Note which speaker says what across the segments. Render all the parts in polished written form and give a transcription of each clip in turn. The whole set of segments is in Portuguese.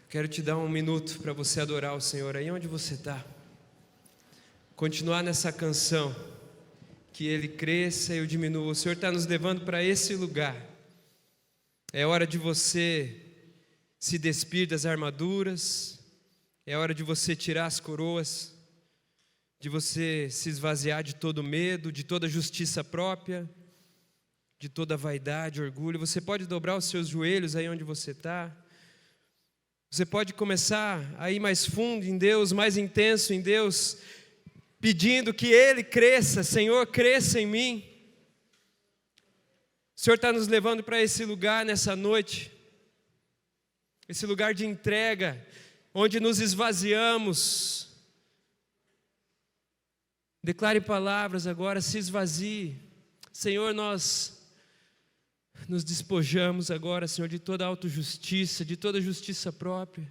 Speaker 1: Quero te dar um minuto para você adorar o Senhor aí onde você está. Continuar nessa canção, que Ele cresça e eu diminua. O Senhor está nos levando para esse lugar. É hora de você se despir das armaduras, é hora de você tirar as coroas, de você se esvaziar de todo medo, de toda justiça própria, de toda vaidade, orgulho. Você pode dobrar os seus joelhos aí onde você está. Você pode começar a ir mais fundo em Deus, mais intenso em Deus, pedindo que Ele cresça. Senhor, cresça em mim. O Senhor está nos levando para esse lugar nessa noite, esse lugar de entrega, onde nos esvaziamos. Declare palavras agora, se esvazie. Senhor, nós nos despojamos agora, Senhor, de toda autojustiça, de toda justiça própria.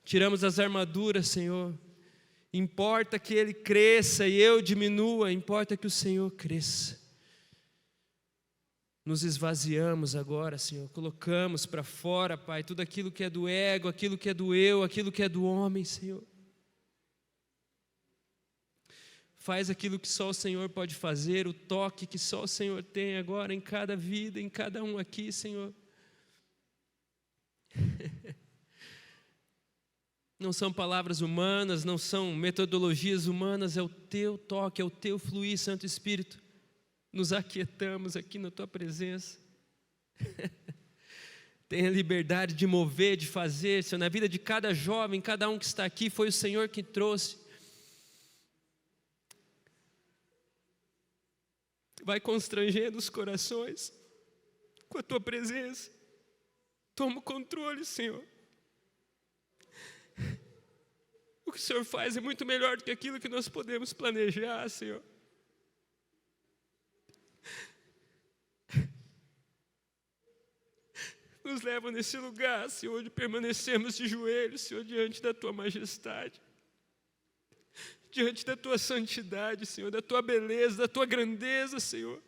Speaker 1: Tiramos as armaduras, Senhor. Importa que Ele cresça e eu diminua, importa que o Senhor cresça. Nos esvaziamos agora, Senhor, colocamos para fora, Pai, tudo aquilo que é do ego, aquilo que é do eu, aquilo que é do homem, Senhor. Faz aquilo que só o Senhor pode fazer, o toque que só o Senhor tem agora em cada vida, em cada um aqui, Senhor. Não são palavras humanas, não são metodologias humanas, é o Teu toque, é o Teu fluir, Santo Espírito. Nos aquietamos aqui na Tua presença. Tenha liberdade de mover, de fazer, Senhor, na vida de cada jovem, cada um que está aqui, foi o Senhor que trouxe. Vai constrangendo os corações com a Tua presença. Toma o controle, Senhor. O que o Senhor faz é muito melhor do que aquilo que nós podemos planejar, Senhor. Nos leva nesse lugar, Senhor, onde permanecemos de joelhos, Senhor, diante da Tua majestade. Diante da Tua santidade, Senhor, da Tua beleza, da Tua grandeza, Senhor.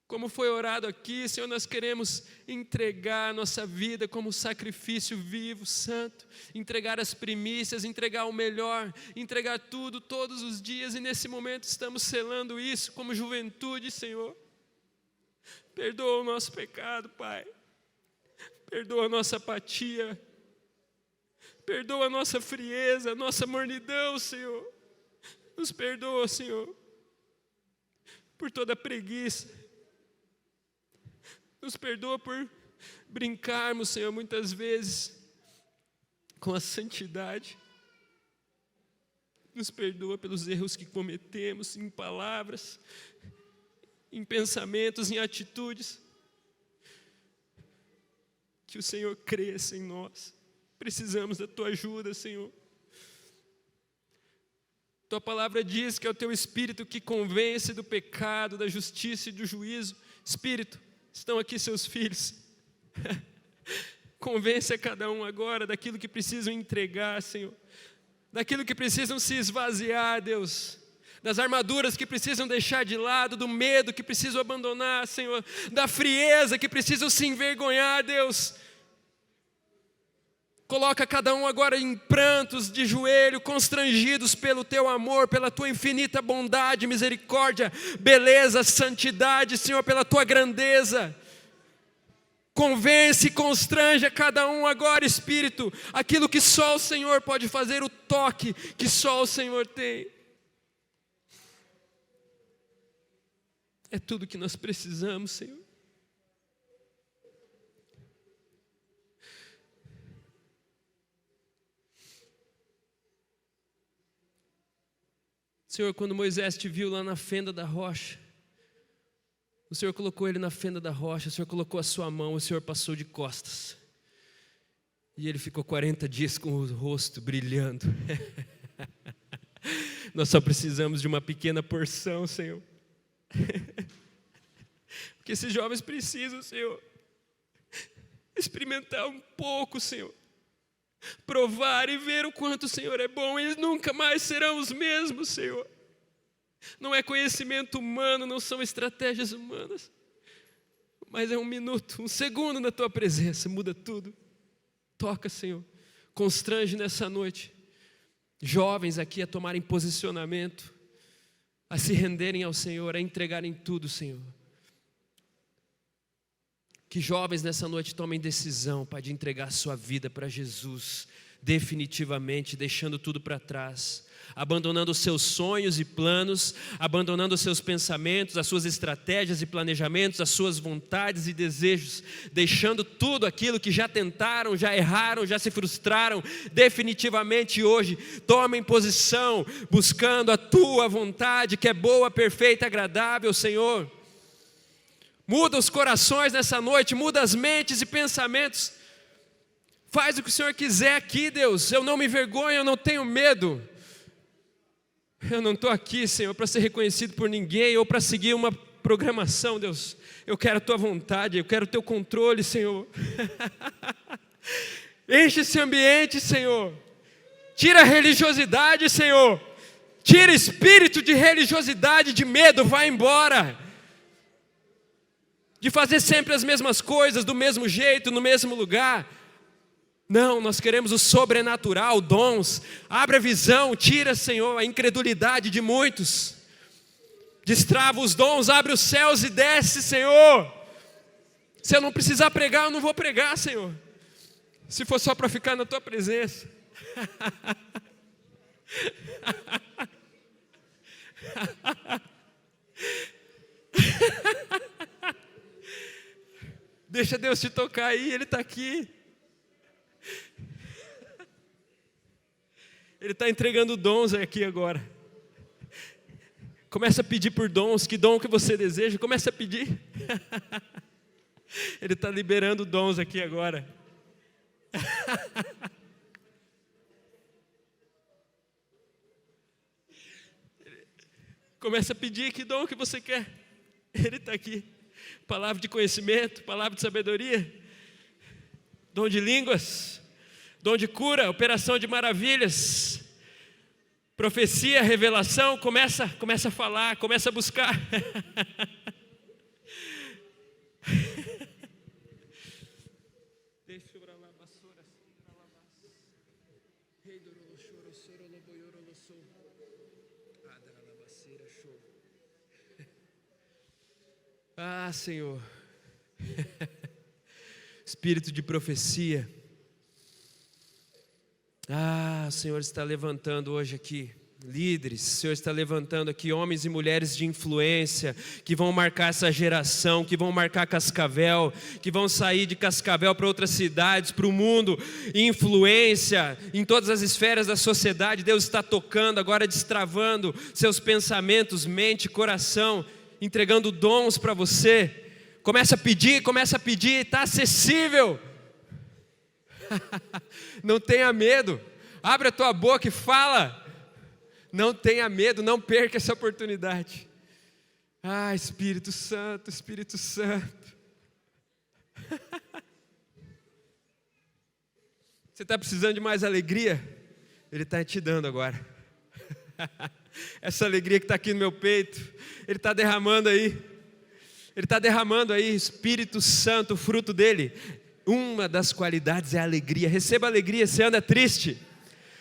Speaker 1: Como foi orado aqui, Senhor, nós queremos entregar a nossa vida como sacrifício vivo, santo, entregar as primícias, entregar o melhor, entregar tudo todos os dias, e nesse momento estamos selando isso como juventude, Senhor. Perdoa o nosso pecado, Pai. Perdoa a nossa apatia. Perdoa a nossa frieza, a nossa mornidão, Senhor. Nos perdoa, Senhor, por toda preguiça. Nos perdoa por brincarmos, Senhor, muitas vezes com a santidade. Nos perdoa pelos erros que cometemos em palavras, em pensamentos, em atitudes. Que o Senhor cresça em nós. Precisamos da Tua ajuda, Senhor. Tua palavra diz que é o Teu Espírito que convence do pecado, da justiça e do juízo. Espírito, estão aqui Seus filhos. Convence a cada um agora daquilo que precisam entregar, Senhor. Daquilo que precisam se esvaziar, Deus. Das armaduras que precisam deixar de lado, do medo que precisam abandonar, Senhor. Da frieza que precisam se envergonhar, Deus. Coloca cada um agora em prantos, de joelho, constrangidos pelo Teu amor, pela Tua infinita bondade, misericórdia, beleza, santidade, Senhor, pela Tua grandeza. Convence e constrange a cada um agora, Espírito, aquilo que só o Senhor pode fazer, o toque que só o Senhor tem. É tudo que nós precisamos, Senhor. Senhor, quando Moisés te viu lá na fenda da rocha, o Senhor colocou ele na fenda da rocha, o Senhor colocou a sua mão, o Senhor passou de costas. E ele ficou 40 dias com o rosto brilhando. Nós só precisamos de uma pequena porção, Senhor. Porque esses jovens precisam, Senhor, experimentar um pouco, Senhor. Provar e ver o quanto o Senhor é bom. Eles nunca mais serão os mesmos, Senhor. Não é conhecimento humano, não são estratégias humanas, mas é um minuto, um segundo na tua presença, muda tudo. Toca, Senhor, constrange nessa noite jovens aqui a tomarem posicionamento, a se renderem ao Senhor, a entregarem tudo, Senhor. Que jovens nessa noite tomem decisão, Pai, de entregar a sua vida para Jesus, definitivamente, deixando tudo para trás, abandonando os seus sonhos e planos, abandonando os seus pensamentos, as suas estratégias e planejamentos, as suas vontades e desejos, deixando tudo aquilo que já tentaram, já erraram, já se frustraram, definitivamente hoje, tomem posição, buscando a tua vontade, que é boa, perfeita e agradável, Senhor. Muda os corações nessa noite, muda as mentes e pensamentos. Faz o que o Senhor quiser aqui, Deus. Eu não me envergonho, eu não tenho medo. Eu não estou aqui, Senhor, para ser reconhecido por ninguém ou para seguir uma programação, Deus. Eu quero a tua vontade, eu quero o teu controle, Senhor. Enche esse ambiente, Senhor. Tira a religiosidade, Senhor. Tira espírito de religiosidade, de medo, vai embora. De fazer sempre as mesmas coisas, do mesmo jeito, no mesmo lugar. Não, nós queremos o sobrenatural, dons. Abre a visão, tira, Senhor, a incredulidade de muitos. Destrava os dons, abre os céus e desce, Senhor. Se eu não precisar pregar, eu não vou pregar, Senhor. Se for só para ficar na tua presença. Deixa Deus te tocar aí, Ele está aqui. Ele está entregando dons aqui agora. Começa a pedir por dons. Que dom que você deseja? Começa a pedir. Ele está liberando dons aqui agora. Começa a pedir que dom que você quer. Ele está aqui. Palavra de conhecimento, palavra de sabedoria, dom de línguas, dom de cura, operação de maravilhas, profecia, revelação. Começa a falar, começa a buscar. Ah, Senhor, espírito de profecia. Ah, o Senhor está levantando hoje aqui líderes, o Senhor está levantando aqui homens e mulheres de influência, que vão marcar essa geração, que vão marcar Cascavel, que vão sair de Cascavel para outras cidades, para o mundo, influência em todas as esferas da sociedade. Deus está tocando agora, destravando seus pensamentos, mente, coração, entregando dons para você. Começa a pedir, está acessível. Não tenha medo, abre a tua boca e fala. Não tenha medo, não perca essa oportunidade. Ah, Espírito Santo, Espírito Santo. Você está precisando de mais alegria? Ele está te dando agora. Essa alegria que está aqui no meu peito, Ele está derramando aí. Ele está derramando aí, Espírito Santo, o fruto dele. Uma das qualidades é a alegria. Receba alegria. Você anda triste?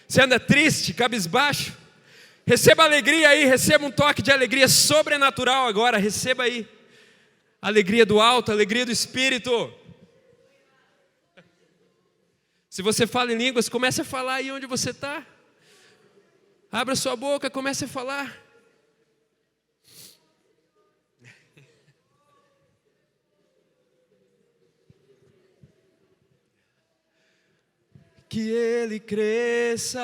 Speaker 1: Você anda triste, cabisbaixo? Receba alegria aí, receba um toque de alegria sobrenatural agora. Receba aí. Alegria do alto, alegria do Espírito. Se você fala em línguas, comece a falar aí onde você está. Abra sua boca, comece a falar. Que Ele cresça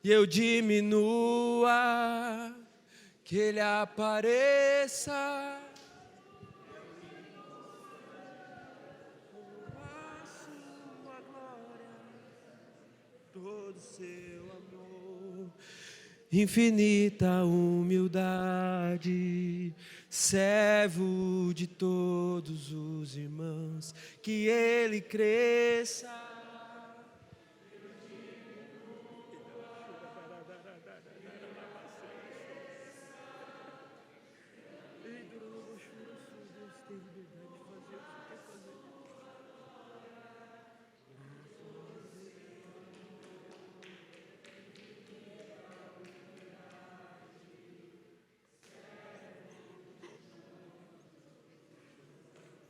Speaker 1: e eu diminua, que Ele apareça. A sua glória, todo seu amor, infinita humildade, servo de todos os irmãos, que Ele cresça.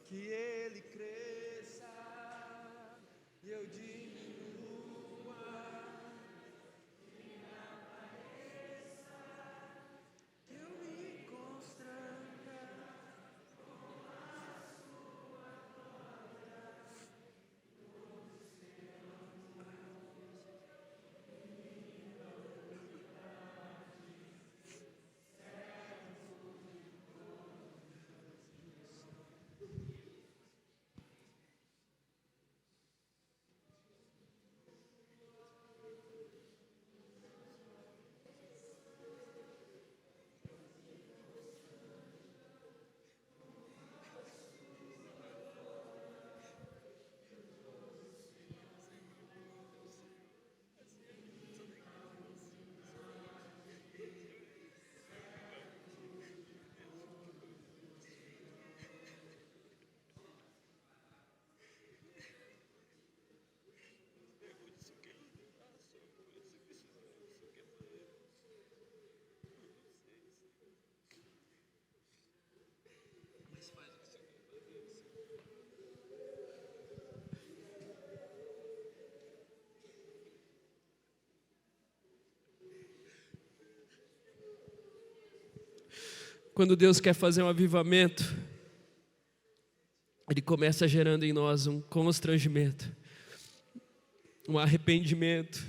Speaker 1: que Ele cresça e eu diminua. Quando Deus quer fazer um avivamento, Ele começa gerando em nós um constrangimento, um arrependimento,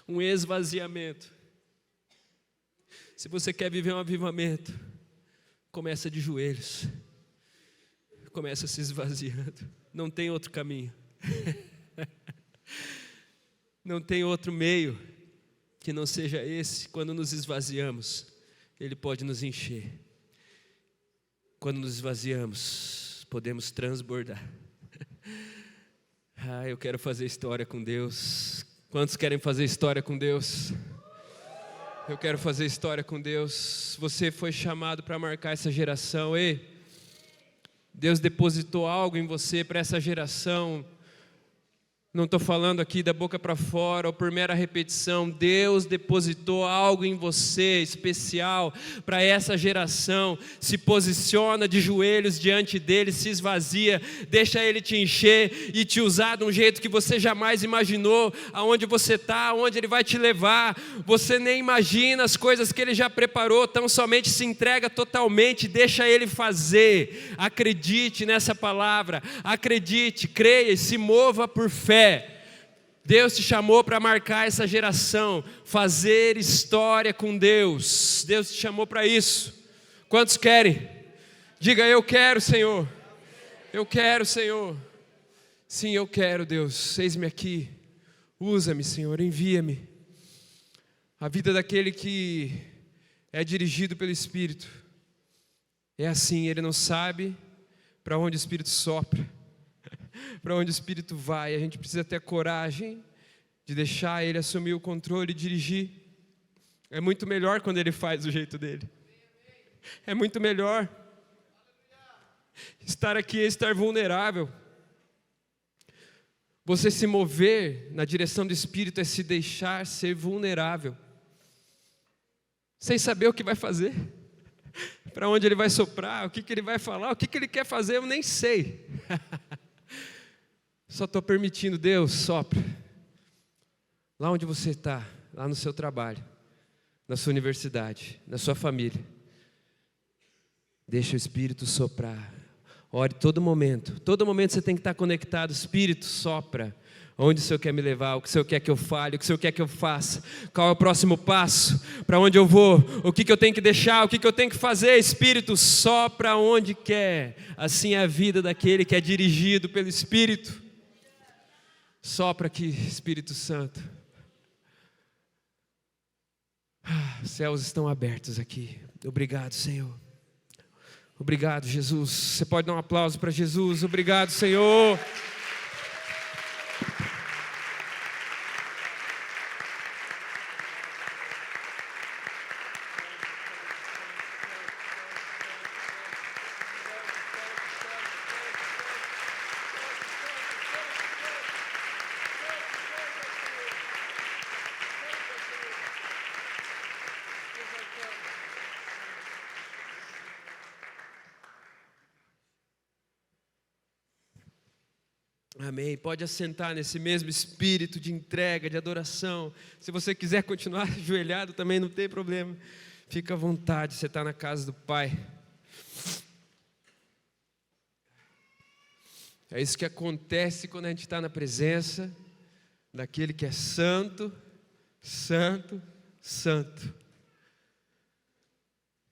Speaker 1: um esvaziamento. Se você quer viver um avivamento, começa de joelhos, começa se esvaziando, não tem outro caminho, não tem outro meio que não seja esse. Quando nos esvaziamos, Ele pode nos encher. Quando nos esvaziamos, podemos transbordar. Eu quero fazer história com Deus. Quantos querem fazer história com Deus? Eu quero fazer história com Deus. Você foi chamado para marcar essa geração. Ei, Deus depositou algo em você para essa geração. Não estou falando aqui da boca para fora ou por mera repetição. Deus depositou algo em você especial para essa geração. Se posiciona de joelhos diante dele, se esvazia, deixa ele te encher e te usar de um jeito que você jamais imaginou. Aonde você está, aonde ele vai te levar, você nem imagina as coisas que ele já preparou. Tão somente se entrega totalmente, deixa ele fazer. Acredite nessa palavra, acredite, creia e se mova por fé. Deus te chamou para marcar essa geração, fazer história com Deus. Deus te chamou para isso. Quantos querem? Diga: eu quero, Senhor. Eu quero, Senhor. Sim, eu quero, Deus. Eis-me aqui. Usa-me, Senhor, envia-me. A vida daquele que é dirigido pelo Espírito é assim, ele não sabe para onde o Espírito sopra, para onde o Espírito vai. A gente precisa ter coragem de deixar Ele assumir o controle e dirigir. É muito melhor quando Ele faz do jeito dele. É muito melhor. Estar aqui é estar vulnerável. Você se mover na direção do Espírito é se deixar ser vulnerável, sem saber o que vai fazer, para onde Ele vai soprar, o que Ele vai falar, o que Ele quer fazer, eu nem sei. Só estou permitindo. Deus, sopra. Lá onde você está, lá no seu trabalho, na sua universidade, na sua família. Deixa o Espírito soprar. Ore todo momento você tem que estar conectado. Espírito, sopra. Onde o Senhor quer me levar, o que o Senhor quer que eu fale, o que o Senhor quer que eu faça, qual é o próximo passo, para onde eu vou, o que eu tenho que deixar, o que eu tenho que fazer. Espírito, sopra onde quer. Assim é a vida daquele que é dirigido pelo Espírito. Sopra aqui, Espírito Santo. Os céus estão abertos aqui. Obrigado, Senhor. Obrigado, Jesus. Você pode dar um aplauso para Jesus. Obrigado, Senhor. Amém. Pode assentar nesse mesmo espírito de entrega, de adoração. Se você quiser continuar ajoelhado também não tem problema. Fica à vontade, você está na casa do Pai. É isso que acontece quando a gente está na presença daquele que é santo, santo, santo.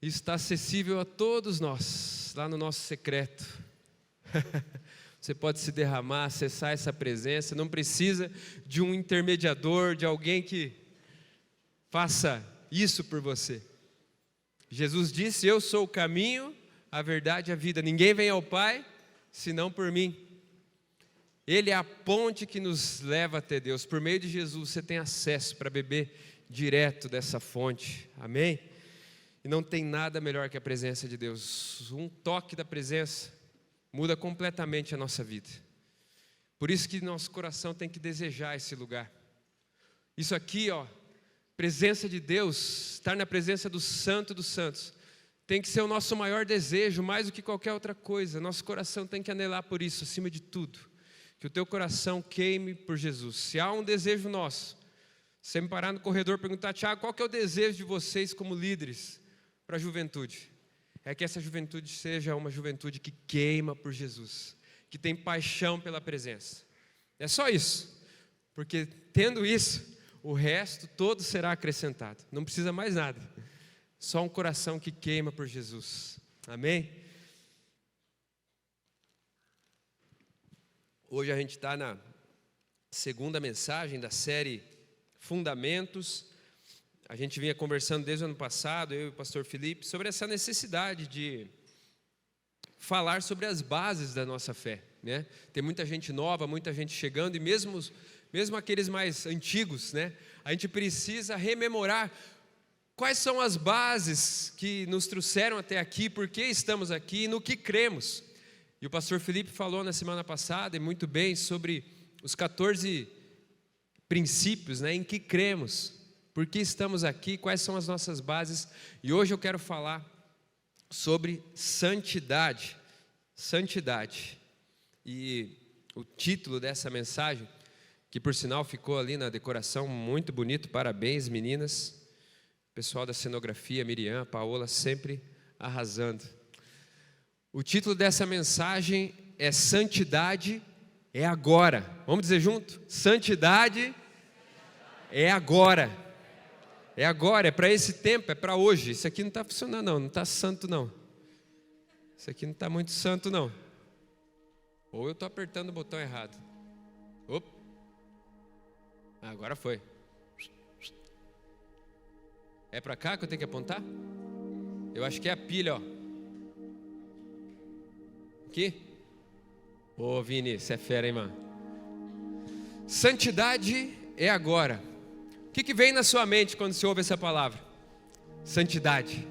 Speaker 1: Isso está acessível a todos nós, lá no nosso secreto. Você pode se derramar, acessar essa presença, não precisa de um intermediador, de alguém que faça isso por você. Jesus disse: eu sou o caminho, a verdade e a vida. Ninguém vem ao Pai, senão por mim. Ele é a ponte que nos leva até Deus. Por meio de Jesus você tem acesso para beber direto dessa fonte. Amém? E não tem nada melhor que a presença de Deus. Um toque da presença muda completamente a nossa vida. Por isso que nosso coração tem que desejar esse lugar. Isso aqui, presença de Deus, estar na presença do Santo dos Santos, tem que ser o nosso maior desejo, mais do que qualquer outra coisa. Nosso coração tem que anelar por isso, acima de tudo. Que o teu coração queime por Jesus. Se há um desejo nosso, você me parar no corredor e perguntar: Tiago, qual que é o desejo de vocês como líderes para a juventude? É que essa juventude seja uma juventude que queima por Jesus, que tem paixão pela presença. É só isso, porque tendo isso, o resto todo será acrescentado. Não precisa mais nada, só um coração que queima por Jesus. Amém? Hoje a gente está na segunda mensagem da série Fundamentos. A gente vinha conversando desde o ano passado, eu e o pastor Felipe, sobre essa necessidade de falar sobre as bases da nossa fé, né? Tem muita gente nova, muita gente chegando, e mesmo aqueles mais antigos, né? A gente precisa rememorar quais são as bases que nos trouxeram até aqui, por que estamos aqui e no que cremos. E o pastor Felipe falou na semana passada, e muito bem, sobre os 14 princípios, né, em que cremos. Por que estamos aqui? Quais são as nossas bases? E hoje eu quero falar sobre santidade. Santidade. E o título dessa mensagem, que por sinal ficou ali na decoração muito bonito, parabéns meninas. Pessoal da cenografia, Miriam, Paola, sempre arrasando. O título dessa mensagem é Santidade é agora. Vamos dizer junto? Santidade é agora. É agora, é para esse tempo, é para hoje. Isso aqui não está funcionando não está santo não. Isso aqui não está muito santo não. Ou eu estou apertando o botão errado. Opa. Agora foi. É para cá que eu tenho que apontar? Eu acho que é a pilha, Aqui? Ô Vini, você é fera, hein, mano? Santidade é agora. O que vem na sua mente quando você ouve essa palavra? Santidade.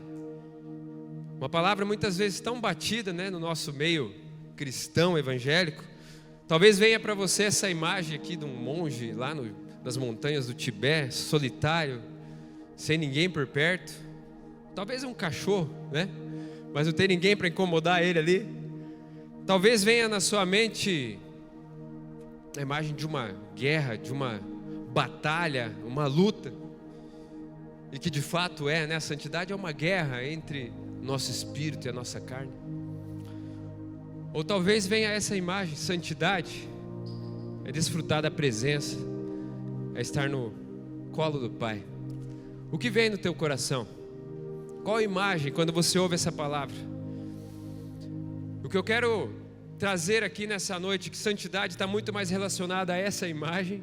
Speaker 1: Uma palavra muitas vezes tão batida, né, no nosso meio cristão, evangélico. Talvez venha para você essa imagem aqui de um monge lá nas montanhas do Tibete, solitário, sem ninguém por perto. Talvez um cachorro, né? Mas não tem ninguém para incomodar ele ali. Talvez venha na sua mente a imagem de uma guerra, de uma batalha, uma luta. E que de fato é, né? A santidade é uma guerra entre o nosso espírito e a nossa carne. Ou talvez venha essa imagem: santidade é desfrutar da presença, é estar no colo do Pai. O que vem no teu coração? Qual a imagem quando você ouve essa palavra? O que eu quero trazer aqui nessa noite, que santidade está muito mais relacionada a essa imagem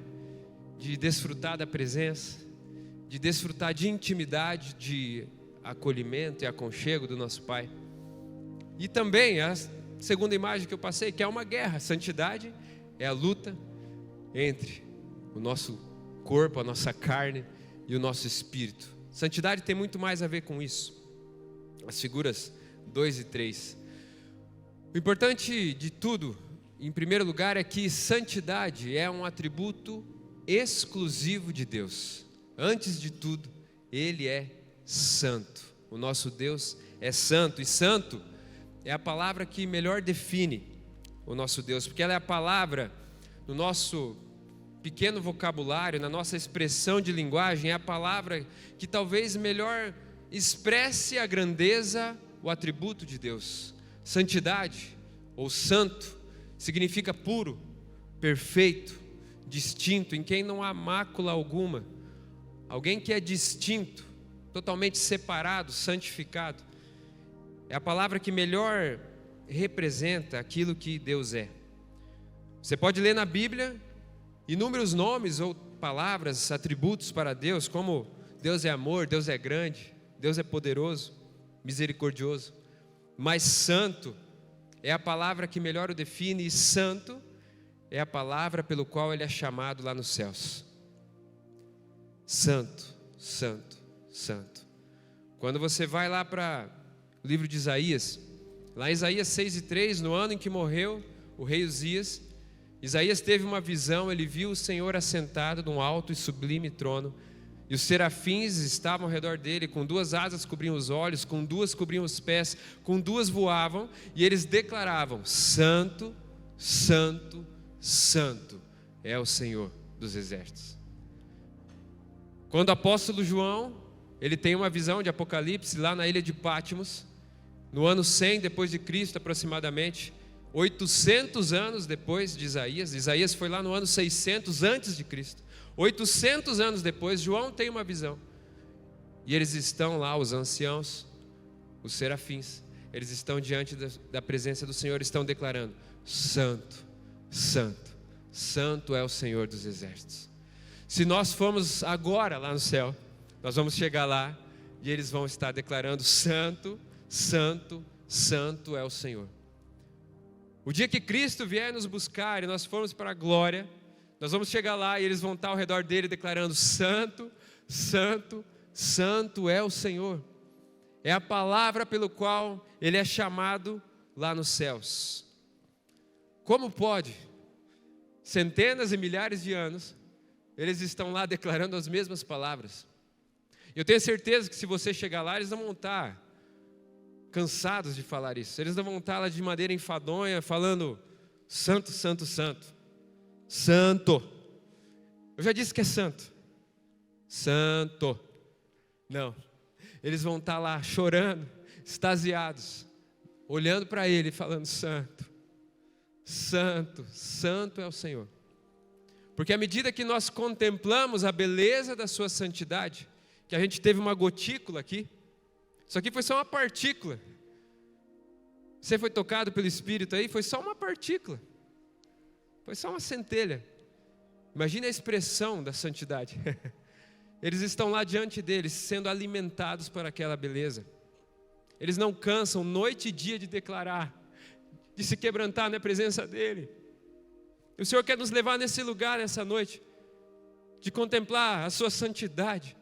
Speaker 1: de desfrutar da presença, de desfrutar de intimidade, de acolhimento e aconchego do nosso Pai. E também a segunda imagem que eu passei, que é uma guerra. Santidade é a luta entre o nosso corpo, a nossa carne e o nosso espírito. Santidade tem muito mais a ver com isso. As figuras 2 e 3. O importante de tudo, em primeiro lugar, é que santidade é um atributo exclusivo de Deus. Antes de tudo, Ele é santo. O nosso Deus é santo. E santo é a palavra que melhor define o nosso Deus, porque ela é a palavra no nosso pequeno vocabulário, na nossa expressão de linguagem, é a palavra que talvez melhor expresse a grandeza, o atributo de Deus. Santidade, ou santo, significa puro, perfeito, distinto, em quem não há mácula alguma. Alguém que é distinto, totalmente separado, santificado. É a palavra que melhor representa aquilo que Deus é. Você pode ler na Bíblia inúmeros nomes ou palavras, atributos para Deus, como Deus é amor, Deus é grande, Deus é poderoso, misericordioso. Mas santo é a palavra que melhor o define, e santo é a palavra pelo qual ele é chamado lá nos céus. Santo, santo, santo. Quando você vai lá para o livro de Isaías, lá em Isaías 6:3, no ano em que morreu o rei Uzias, Isaías teve uma visão, ele viu o Senhor assentado num alto e sublime trono, e os serafins estavam ao redor dele, com 2 asas cobriam os olhos, com 2 cobriam os pés, com 2 voavam, e eles declaravam: Santo, Santo, Santo é o Senhor dos exércitos. Quando o apóstolo João, ele tem uma visão de Apocalipse lá na ilha de Patmos, no ano 100 depois de Cristo aproximadamente, 800 anos depois de Isaías. Isaías foi lá no ano 600 antes de Cristo. 800 anos depois, João tem uma visão. E eles estão lá, os anciãos, os serafins, eles estão diante da presença do Senhor, estão declarando: Santo, Santo, Santo é o Senhor dos exércitos. Se nós formos agora lá no céu, nós vamos chegar lá e eles vão estar declarando: Santo, Santo, Santo é o Senhor. O dia que Cristo vier nos buscar e nós formos para a glória, nós vamos chegar lá e eles vão estar ao redor dele declarando: Santo, Santo, Santo é o Senhor. É a palavra pelo qual ele é chamado lá nos céus. Como pode, centenas e milhares de anos, eles estão lá declarando as mesmas palavras? Eu tenho certeza que se você chegar lá, eles não vão estar cansados de falar isso. Eles não vão estar lá de maneira enfadonha, falando: Santo, Santo, Santo, Santo. Eu já disse que é santo. Santo. Não. Eles vão estar lá chorando, extasiados, olhando para ele e falando: Santo, Santo, Santo é o Senhor. Porque à medida que nós contemplamos a beleza da sua santidade, que a gente teve uma gotícula aqui, isso aqui foi só uma partícula. Você foi tocado pelo Espírito aí, foi só uma partícula. Foi só uma centelha. Imagine a expressão da santidade. Eles estão lá diante deles, sendo alimentados por aquela beleza. Eles não cansam noite e dia de declarar, de se quebrantar na presença dele. E o Senhor quer nos levar nesse lugar essa noite, de contemplar a sua santidade.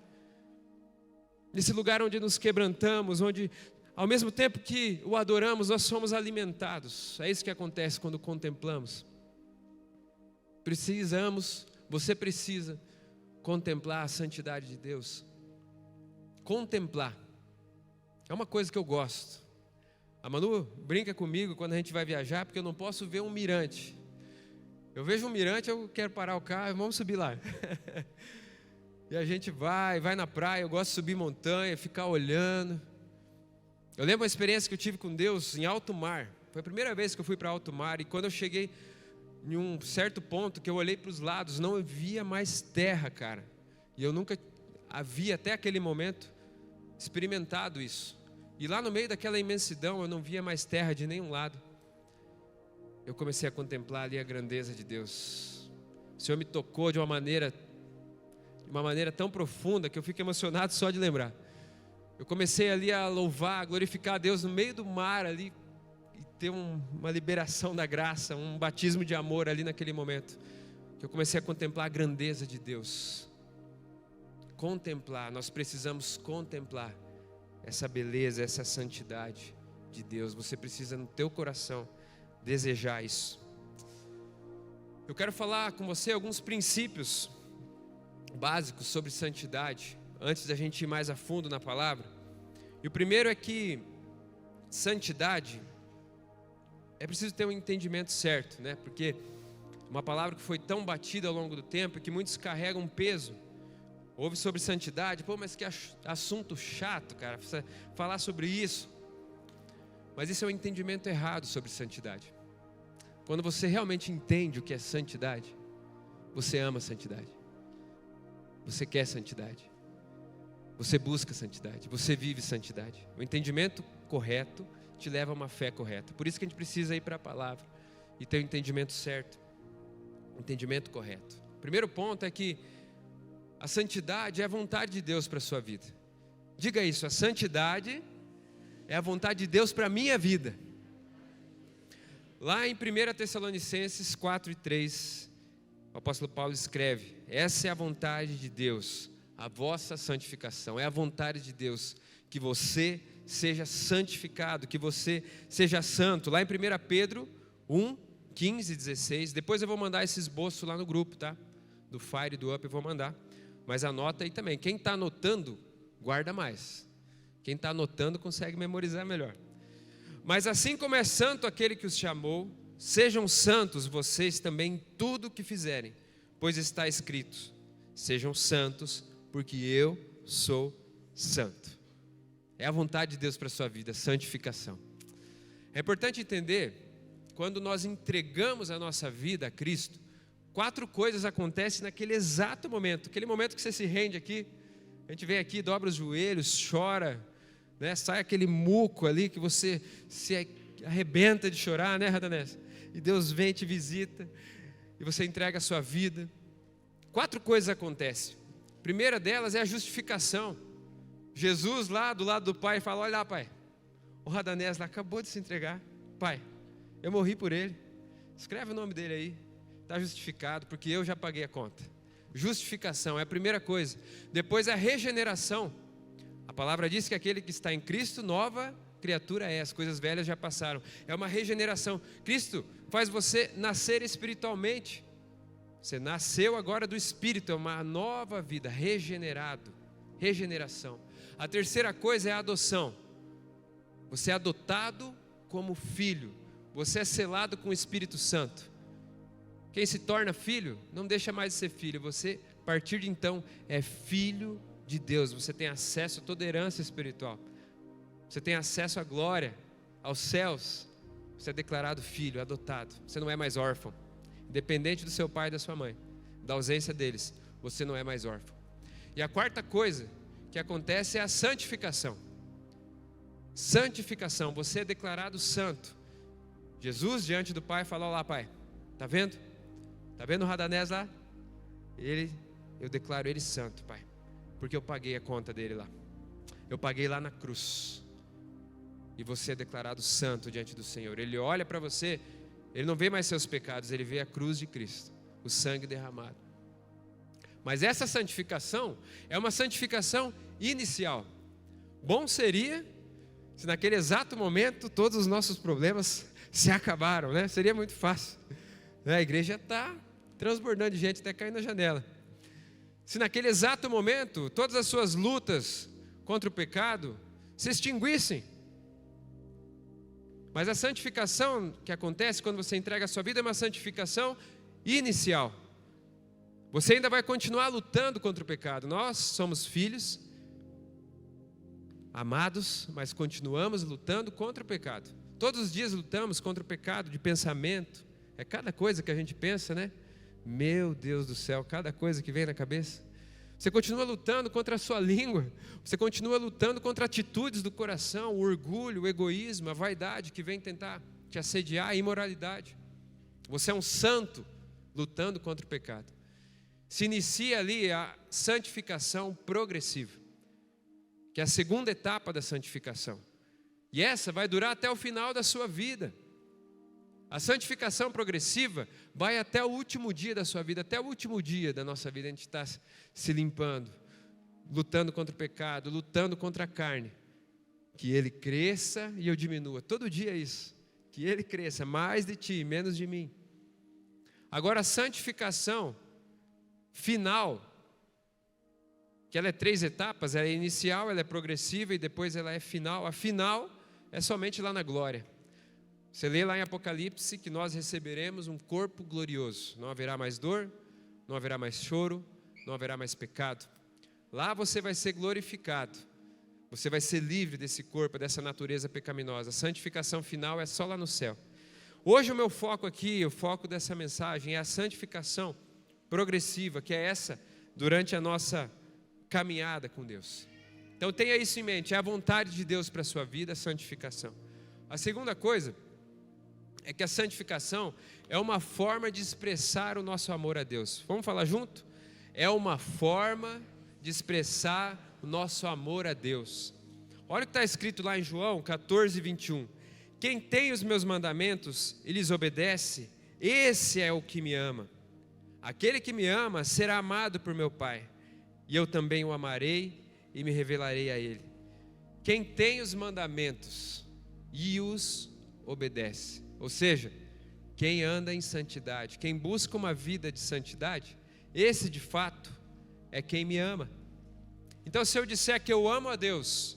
Speaker 1: Nesse lugar onde nos quebrantamos, onde ao mesmo tempo que o adoramos, nós somos alimentados. É isso que acontece quando contemplamos. Você precisa contemplar a santidade de Deus. Contemplar é uma coisa que eu gosto. A Manu brinca comigo quando a gente vai viajar, porque eu não posso ver um mirante. Eu vejo um mirante, eu quero parar o carro, vamos subir lá. E a gente vai na praia, eu gosto de subir montanha, ficar olhando. Eu lembro uma experiência que eu tive com Deus em alto mar. Foi a primeira vez que eu fui para alto mar, e quando eu cheguei em um certo ponto, que eu olhei para os lados, não havia mais terra, cara. E eu nunca havia, até aquele momento, experimentado isso. E lá no meio daquela imensidão, eu não via mais terra de nenhum lado. Eu comecei a contemplar ali a grandeza de Deus. O Senhor me tocou de uma maneira tão profunda, que eu fico emocionado só de lembrar. Eu comecei ali a louvar, a glorificar a Deus no meio do mar ali, e ter uma liberação da graça, um batismo de amor ali naquele momento, que eu comecei a contemplar a grandeza de Deus. Contemplar, nós precisamos contemplar essa beleza, essa santidade de Deus. Você precisa no teu coração desejar isso. Eu quero falar com você alguns princípios básicos sobre santidade, antes da gente ir mais a fundo na palavra. E o primeiro é que santidade é preciso ter um entendimento certo, né? Porque Uma palavra que foi tão batida ao longo do tempo que muitos carregam um peso. Ouve sobre santidade, pô, mas que assunto chato, cara, precisa falar sobre isso. Mas isso é um entendimento errado sobre santidade. Quando você realmente entende o que é santidade, você ama santidade. Você quer santidade. Você busca santidade. Você vive santidade. O entendimento correto te leva a uma fé correta. Por isso que a gente precisa ir para a palavra e ter o entendimento certo. O entendimento correto. O primeiro ponto é que a santidade é a vontade de Deus para a sua vida. Diga isso, a santidade é a vontade de Deus para a minha vida. Lá em 1 Tessalonicenses 4:3, o apóstolo Paulo escreve: essa é a vontade de Deus, a vossa santificação. É a vontade de Deus que você seja santificado, que você seja santo. Lá em 1 Pedro 1:15-16. Depois eu vou mandar esse esboço lá no grupo, tá? Do Fire e do Up eu vou mandar. Mas anota aí também. Quem está anotando, guarda mais. Quem está anotando consegue memorizar melhor. Mas assim como é santo aquele que os chamou, sejam santos vocês também em tudo o que fizerem, pois está escrito: sejam santos, porque eu sou santo. É a vontade de Deus para a sua vida, santificação. É importante entender, quando nós entregamos a nossa vida a Cristo, 4 coisas acontecem naquele exato momento. Aquele momento que você se rende aqui, a gente vem aqui, dobra os joelhos, chora, né? Sai aquele muco ali que você se arrebenta de chorar, né, Radanés? E Deus vem e te visita, e você entrega a sua vida. 4 coisas acontecem. A primeira delas é a justificação. Jesus lá do lado do Pai fala: olha lá, Pai, o Radanés lá acabou de se entregar. Pai, eu morri por ele, escreve o nome dele aí. Está justificado, porque eu já paguei a conta. Justificação é a primeira coisa. Depois a regeneração. A palavra diz que aquele que está em Cristo, nova criatura é. As coisas velhas já passaram. É uma regeneração. Cristo faz você nascer espiritualmente. Você nasceu agora do Espírito, é uma nova vida, regenerado. Regeneração. A terceira coisa é a adoção. Você é adotado como filho. Você é selado com o Espírito Santo. Quem se torna filho, não deixa mais de ser filho. Você, a partir de então, é filho de Deus. Você tem acesso a toda herança espiritual. Você tem acesso à glória, aos céus. Você é declarado filho, adotado. Você não é mais órfão. Independente do seu pai e da sua mãe, da ausência deles, você não é mais órfão. E a quarta coisa que acontece é a santificação. Santificação, você é declarado santo. Jesus, diante do Pai, falou: lá, Pai, está vendo? Está vendo o Radanés lá? Eu declaro ele santo, Pai, porque eu paguei a conta dele lá. Eu paguei lá na cruz. E você é declarado santo diante do Senhor. Ele olha para você, ele não vê mais seus pecados, ele vê a cruz de Cristo, o sangue derramado. Mas essa santificação é uma santificação inicial. Bom seria se naquele exato momento todos os nossos problemas se acabaram, né? Seria muito fácil. A igreja está transbordando de gente até cair na janela. Se naquele exato momento todas as suas lutas contra o pecado se extinguissem. Mas a santificação que acontece quando você entrega a sua vida é uma santificação inicial. Você ainda vai continuar lutando contra o pecado. Nós somos filhos amados, mas continuamos lutando contra o pecado. Todos os dias lutamos contra o pecado de pensamento. É cada coisa que a gente pensa, né? Meu Deus do céu, cada coisa que vem na cabeça. Você continua lutando contra a sua língua. Você continua lutando contra atitudes do coração, o orgulho, o egoísmo, a vaidade que vem tentar te assediar, a imoralidade. Você é um santo lutando contra o pecado. Se inicia ali a santificação progressiva, que é a segunda etapa da santificação. E essa vai durar até o final da sua vida. A santificação progressiva vai até o último dia da sua vida, até o último dia da nossa vida. A gente está se limpando, lutando contra o pecado, lutando contra a carne. Que ele cresça e eu diminua. Todo dia é isso. Que ele cresça, mais de ti, menos de mim. Agora a santificação final, que ela é 3 etapas, ela é inicial, ela é progressiva e depois ela é final. A final é somente lá na glória. Você lê lá em Apocalipse que nós receberemos um corpo glorioso. Não haverá mais dor, não haverá mais choro, não haverá mais pecado. Lá você vai ser glorificado. Você vai ser livre desse corpo, dessa natureza pecaminosa. A santificação final é só lá no céu. Hoje o meu foco aqui, o foco dessa mensagem é a santificação progressiva, que é essa durante a nossa caminhada com Deus. Então tenha isso em mente, é a vontade de Deus para a sua vida, a santificação. A segunda coisa é que a santificação é uma forma de expressar o nosso amor a Deus. Vamos falar junto? É uma forma de expressar o nosso amor a Deus. Olha o que está escrito lá em João 14, 21. Quem tem os meus mandamentos e lhes obedece, esse é o que me ama. Aquele que me ama será amado por meu Pai, e eu também o amarei e me revelarei a ele. Quem tem os mandamentos e os obedece, ou seja, quem anda em santidade, quem busca uma vida de santidade, esse de fato é quem me ama. Então, se eu disser que eu amo a Deus,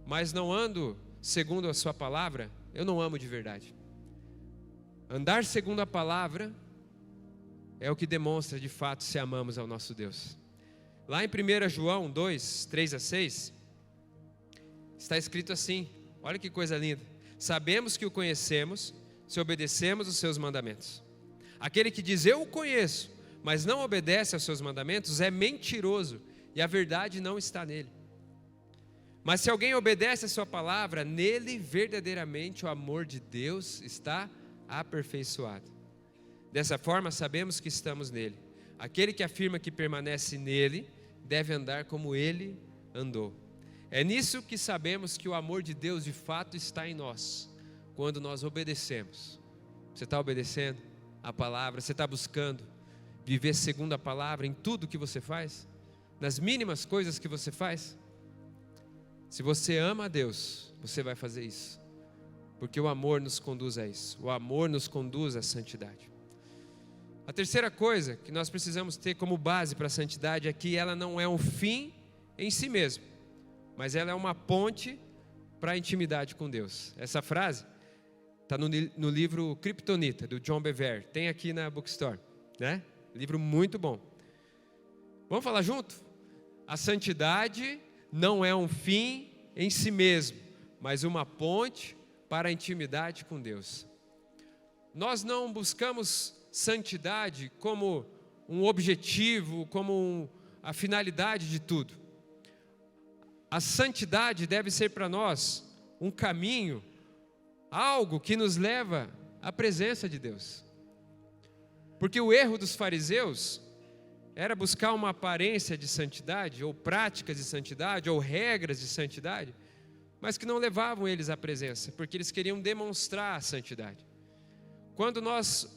Speaker 1: mas não ando segundo a sua palavra, eu não amo de verdade. Andar segundo a palavra é o que demonstra de fato se amamos ao nosso Deus. Lá em 1 João 2, 3 a 6, está escrito assim, olha que coisa linda. Sabemos que o conhecemos se obedecemos os seus mandamentos. Aquele que diz eu o conheço, mas não obedece aos seus mandamentos, é mentiroso e a verdade não está nele. Mas se alguém obedece a sua palavra, nele verdadeiramente o amor de Deus está aperfeiçoado. Dessa forma sabemos que estamos nele. Aquele que afirma que permanece nele, deve andar como ele andou. É nisso que sabemos que o amor de Deus de fato está em nós, quando nós obedecemos. Você está obedecendo a palavra? Você está buscando viver segundo a palavra em tudo que você faz? Nas mínimas coisas que você faz? Se você ama a Deus, você vai fazer isso, porque o amor nos conduz a isso, o amor nos conduz à santidade. A terceira coisa que nós precisamos ter como base para a santidade é que ela não é um fim em si mesmo, mas ela é uma ponte para a intimidade com Deus. Essa frase está no livro Kryptonita, do John Bevere, tem aqui na Bookstore, né? Livro muito bom. Vamos falar junto? A santidade não é um fim em si mesmo, mas uma ponte para a intimidade com Deus. Nós não buscamos santidade como um objetivo, como a finalidade de tudo. A santidade deve ser para nós um caminho, algo que nos leva à presença de Deus. Porque o erro dos fariseus era buscar uma aparência de santidade, ou práticas de santidade, ou regras de santidade, mas que não levavam eles à presença, porque eles queriam demonstrar a santidade. Quando nós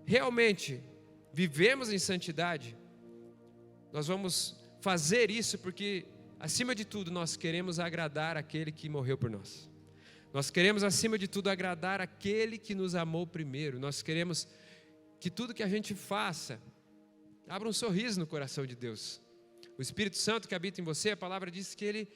Speaker 1: realmente vivemos em santidade, nós vamos fazer isso porque, acima de tudo, nós queremos agradar aquele que morreu por nós. Nós queremos, acima de tudo, agradar aquele que nos amou primeiro. Nós queremos que tudo que a gente faça abra um sorriso no coração de Deus. O Espírito Santo que habita em você, a palavra diz que ele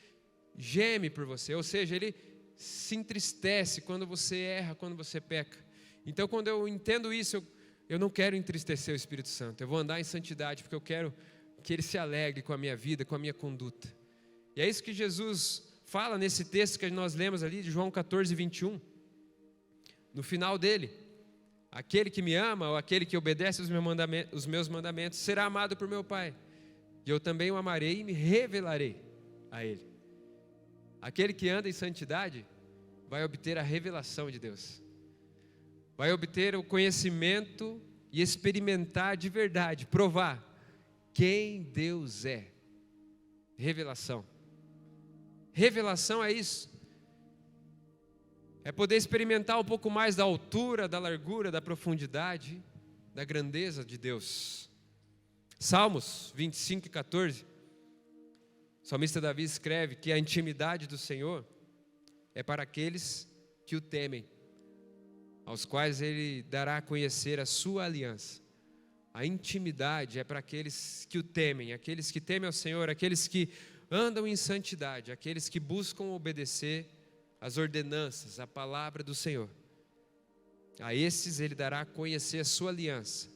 Speaker 1: geme por você, ou seja, ele se entristece quando você erra, quando você peca. Então, quando eu entendo isso, eu não quero entristecer o Espírito Santo. Eu vou andar em santidade porque eu quero que ele se alegre com a minha vida, com a minha conduta. E é isso que Jesus fala nesse texto que nós lemos ali de João 14, 21. No final dele, aquele que me ama, ou aquele que obedece os meus mandamentos, será amado por meu Pai. E eu também o amarei e me revelarei a ele. Aquele que anda em santidade vai obter a revelação de Deus. Vai obter o conhecimento e experimentar de verdade, provar quem Deus é. Revelação. Revelação é isso. É poder experimentar um pouco mais da altura, da largura, da profundidade, da grandeza de Deus. Salmos 25, 14. O salmista Davi escreve que a intimidade do Senhor é para aqueles que o temem, aos quais ele dará a conhecer a sua aliança. A intimidade é para aqueles que o temem, aqueles que temem ao Senhor, aqueles que andam em santidade, aqueles que buscam obedecer as ordenanças, a palavra do Senhor. A esses ele dará a conhecer a sua aliança.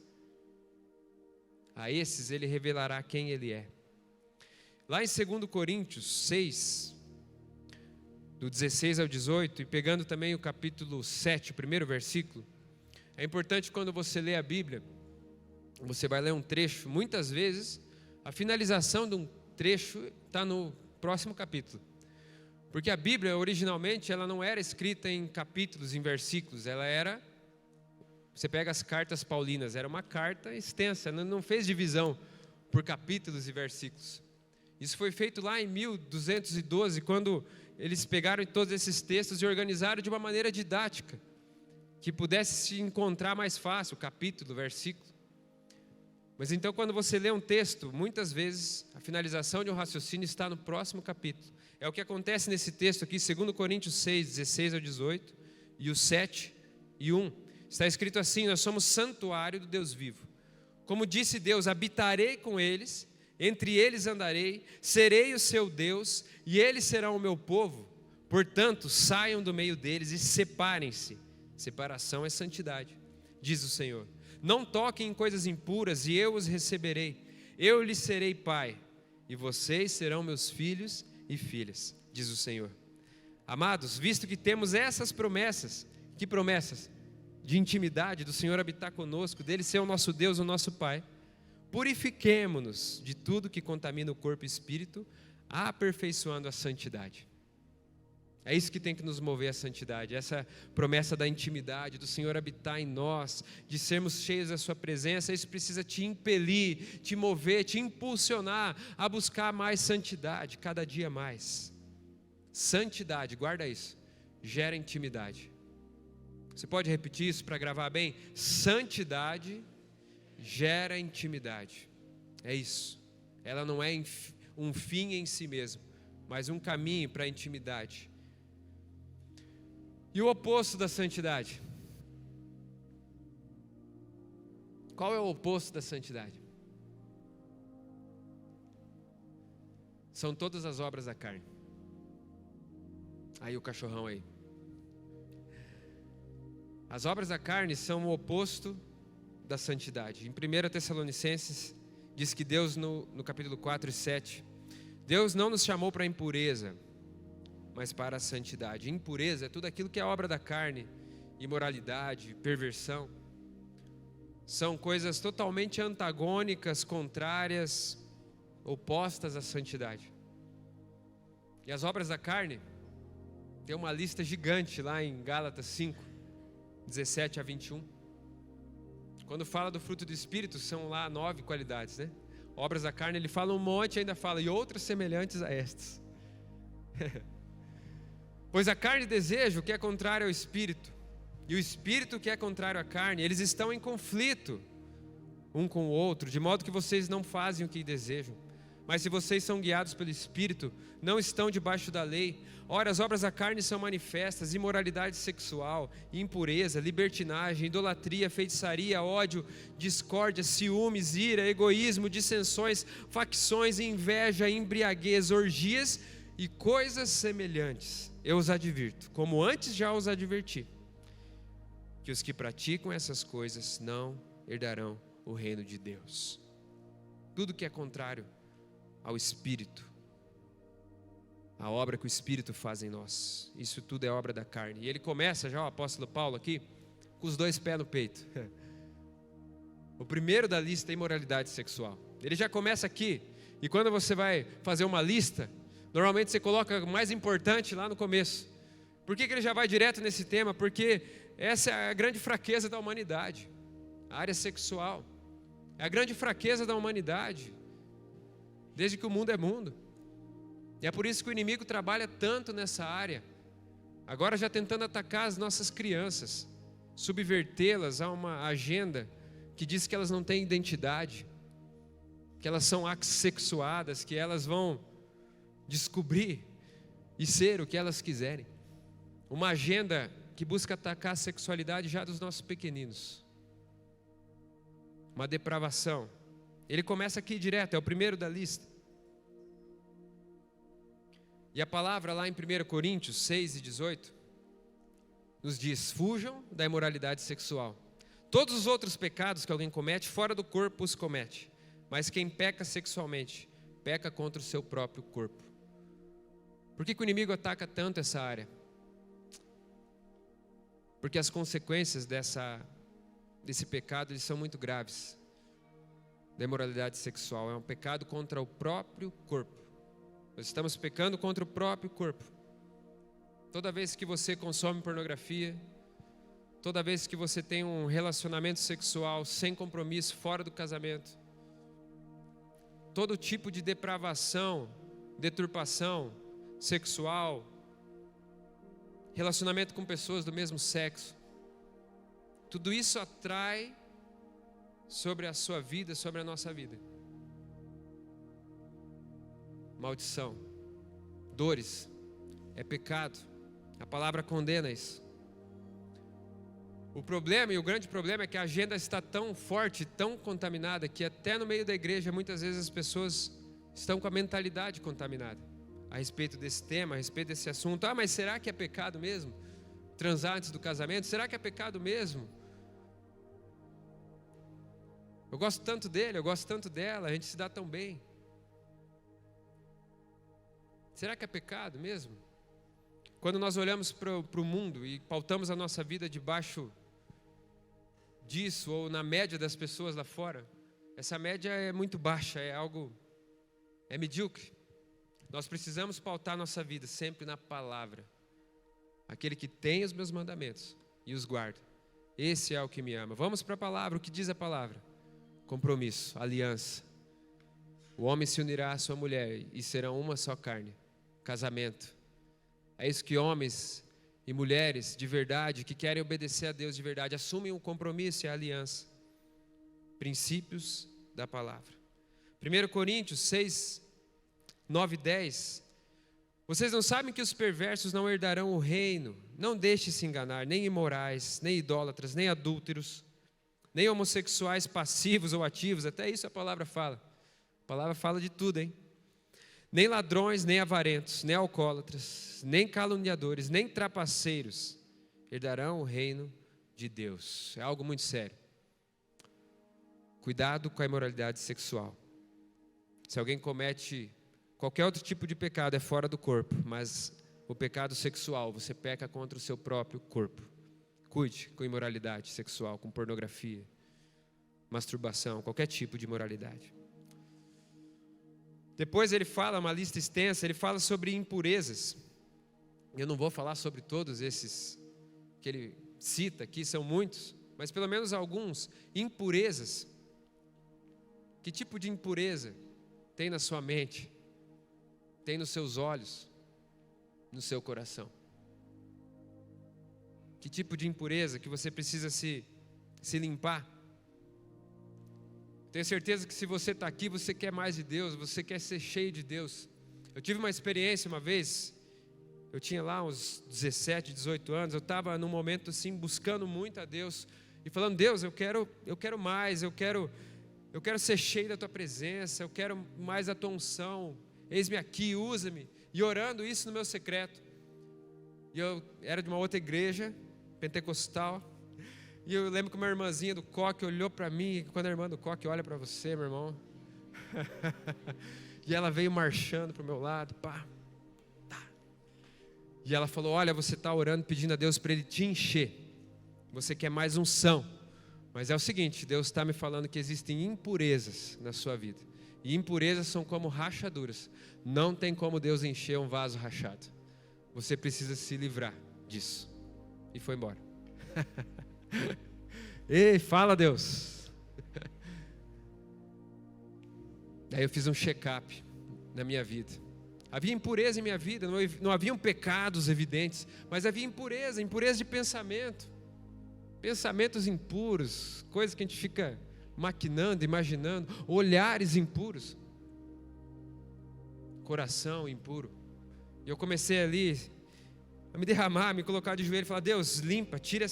Speaker 1: A esses ele revelará quem ele é. Lá em 2 Coríntios 6, do 16 ao 18, e pegando também o capítulo 7, o primeiro versículo, é importante quando você lê a Bíblia, você vai ler um trecho, muitas vezes a finalização de um trecho está no próximo capítulo. Porque a Bíblia, originalmente, ela não era escrita em capítulos, em versículos, ela era... Você pega as cartas paulinas, era uma carta extensa, não fez divisão por capítulos e versículos. Isso foi feito lá em 1212, quando eles pegaram todos esses textos e organizaram de uma maneira didática, que pudesse se encontrar mais fácil, capítulo, versículo. Mas então, quando você lê um texto, muitas vezes a finalização de um raciocínio está no próximo capítulo. É o que acontece nesse texto aqui, 2 Coríntios 6, 16 ao 18, e o 7 e 1. Está escrito assim: nós somos santuário do Deus vivo. Como disse Deus, habitarei com eles, entre eles andarei, serei o seu Deus, e eles serão o meu povo. Portanto, saiam do meio deles e separem-se. Separação é santidade, diz o Senhor. Não toquem em coisas impuras, e eu os receberei. Eu lhes serei pai, e vocês serão meus filhos e filhas, diz o Senhor. Amados, visto que temos essas promessas, que promessas? De intimidade, do Senhor habitar conosco, dele ser o nosso Deus, o nosso Pai, purifiquemo-nos de tudo que contamina o corpo e espírito, aperfeiçoando a santidade. É isso que tem que nos mover a santidade, essa promessa da intimidade, do Senhor habitar em nós, de sermos cheios da sua presença. Isso precisa te impelir, te mover, te impulsionar a buscar mais santidade, cada dia mais. Santidade, guarda isso, gera intimidade. Você pode repetir isso para gravar bem? Santidade gera intimidade. É isso. Ela não é um fim em si mesmo, mas um caminho para a intimidade. E o oposto da santidade? Qual é o oposto da santidade? São todas as obras da carne. Aí o cachorrão aí. As obras da carne são o oposto da santidade. Em 1 Tessalonicenses, diz que Deus, no capítulo 4 e 7, Deus não nos chamou para a impureza, mas para a santidade. Impureza é tudo aquilo que é obra da carne, imoralidade, perversão. São coisas totalmente antagônicas, contrárias, opostas à santidade. E as obras da carne, tem uma lista gigante lá em Gálatas 5, 17 a 21. Quando fala do fruto do Espírito, são lá 9 qualidades, né? Obras da carne, ele fala um monte e ainda fala, e outras semelhantes a estas. Pois a carne deseja o que é contrário ao Espírito, e o Espírito que é contrário à carne, eles estão em conflito um com o outro, de modo que vocês não fazem o que desejam. Mas se vocês são guiados pelo Espírito, não estão debaixo da lei. Ora, as obras da carne são manifestas: imoralidade sexual, impureza, libertinagem, idolatria, feitiçaria, ódio, discórdia, ciúmes, ira, egoísmo, dissensões, facções, inveja, embriaguez, orgias e coisas semelhantes. Eu os advirto, como antes já os adverti, que os que praticam essas coisas não herdarão o reino de Deus. Tudo que é contrário ao Espírito, a obra que o Espírito faz em nós, isso tudo é obra da carne. E ele começa já, o apóstolo Paulo aqui, com os 2 pés no peito. O primeiro da lista é imoralidade sexual. Ele já começa aqui, e quando você vai fazer uma lista, normalmente você coloca o mais importante lá no começo. Por que ele já vai direto nesse tema? Porque essa é a grande fraqueza da humanidade, a área sexual. É a grande fraqueza da humanidade, desde que o mundo é mundo. E é por isso que o inimigo trabalha tanto nessa área, agora já tentando atacar as nossas crianças, subvertê-las a uma agenda que diz que elas não têm identidade, que elas são assexuadas, que elas vão descobrir e ser o que elas quiserem. Uma agenda que busca atacar a sexualidade já dos nossos pequeninos. Uma depravação. Ele começa aqui direto, é o primeiro da lista. E a palavra lá em 1 Coríntios 6 e 18 nos diz: fujam da imoralidade sexual. Todos os outros pecados que alguém comete, fora do corpo os comete. Mas quem peca sexualmente, peca contra o seu próprio corpo. Por que o inimigo ataca tanto essa área? Porque as consequências desse pecado eles são muito graves. Da imoralidade sexual é um pecado contra o próprio corpo. Nós estamos pecando contra o próprio corpo. Toda vez que você consome pornografia, toda vez que você tem um relacionamento sexual sem compromisso, fora do casamento, todo tipo de depravação, deturpação sexual, relacionamento com pessoas do mesmo sexo, tudo isso atrai sobre a sua vida, sobre a nossa vida. Maldição, dores, é pecado. A palavra condena isso. O problema, e o grande problema, é que a agenda está tão forte, tão contaminada, que até no meio da igreja, muitas vezes as pessoas estão com a mentalidade contaminada a respeito desse tema, a respeito desse assunto. Mas será que é pecado mesmo? Transar antes do casamento? Será que é pecado mesmo? Eu gosto tanto dele, eu gosto tanto dela, a gente se dá tão bem. Será que é pecado mesmo? Quando nós olhamos para o mundo e pautamos a nossa vida debaixo disso, ou na média das pessoas lá fora, essa média é muito baixa, é medíocre. Nós precisamos pautar nossa vida sempre na palavra. Aquele que tem os meus mandamentos e os guarda, esse é o que me ama. Vamos para a palavra, o que diz a palavra? Compromisso, aliança. O homem se unirá à sua mulher e serão uma só carne. Casamento. É isso que homens e mulheres de verdade, que querem obedecer a Deus de verdade, assumem um compromisso e a aliança. Princípios da palavra. 1 Coríntios 6, 9 e 10. Vocês não sabem que os perversos não herdarão o reino? Não deixe se enganar, nem imorais, nem idólatras, nem adúlteros, nem homossexuais passivos ou ativos. Até isso a palavra fala. A palavra fala de tudo, hein? Nem ladrões, nem avarentos, nem alcoólatras, nem caluniadores, nem trapaceiros herdarão o reino de Deus. É algo muito sério. Cuidado com a imoralidade sexual. Se alguém comete qualquer outro tipo de pecado, é fora do corpo, mas o pecado sexual, você peca contra o seu próprio corpo. Cuide com imoralidade sexual, com pornografia, masturbação, qualquer tipo de imoralidade. Depois ele fala, uma lista extensa, ele fala sobre impurezas. Eu não vou falar sobre todos esses que ele cita aqui, são muitos, mas pelo menos alguns. Impurezas. Que tipo de impureza tem na sua mente? Tem nos seus olhos? No seu coração? Que tipo de impureza que você precisa se limpar? Tenho certeza que se você está aqui, você quer mais de Deus, você quer ser cheio de Deus. Eu tive uma experiência uma vez, eu tinha lá uns 17, 18 anos, eu estava num momento assim, buscando muito a Deus, e falando: Deus, eu quero mais, eu quero ser cheio da Tua presença, eu quero mais da Tua unção, eis-me aqui, usa-me, e orando isso no meu secreto. E eu era de uma outra igreja, pentecostal, e eu lembro que uma irmãzinha do coque olhou para mim, e quando a irmã do coque olha para você, meu irmão, e ela veio marchando para o meu lado, pá, tá. E ela falou: olha, você está orando, pedindo a Deus para Ele te encher, você quer mais unção, mas é o seguinte, Deus está me falando que existem impurezas na sua vida, e impurezas são como rachaduras, não tem como Deus encher um vaso rachado, você precisa se livrar disso. E foi embora. Ei, fala, Deus. Daí eu fiz um check-up na minha vida. Havia impureza em minha vida, não haviam pecados evidentes, mas havia impureza de pensamento, pensamentos impuros, coisas que a gente fica maquinando, imaginando, olhares impuros, coração impuro. E eu comecei ali a me derramar, a me colocar de joelho e falar: Deus, limpa, tira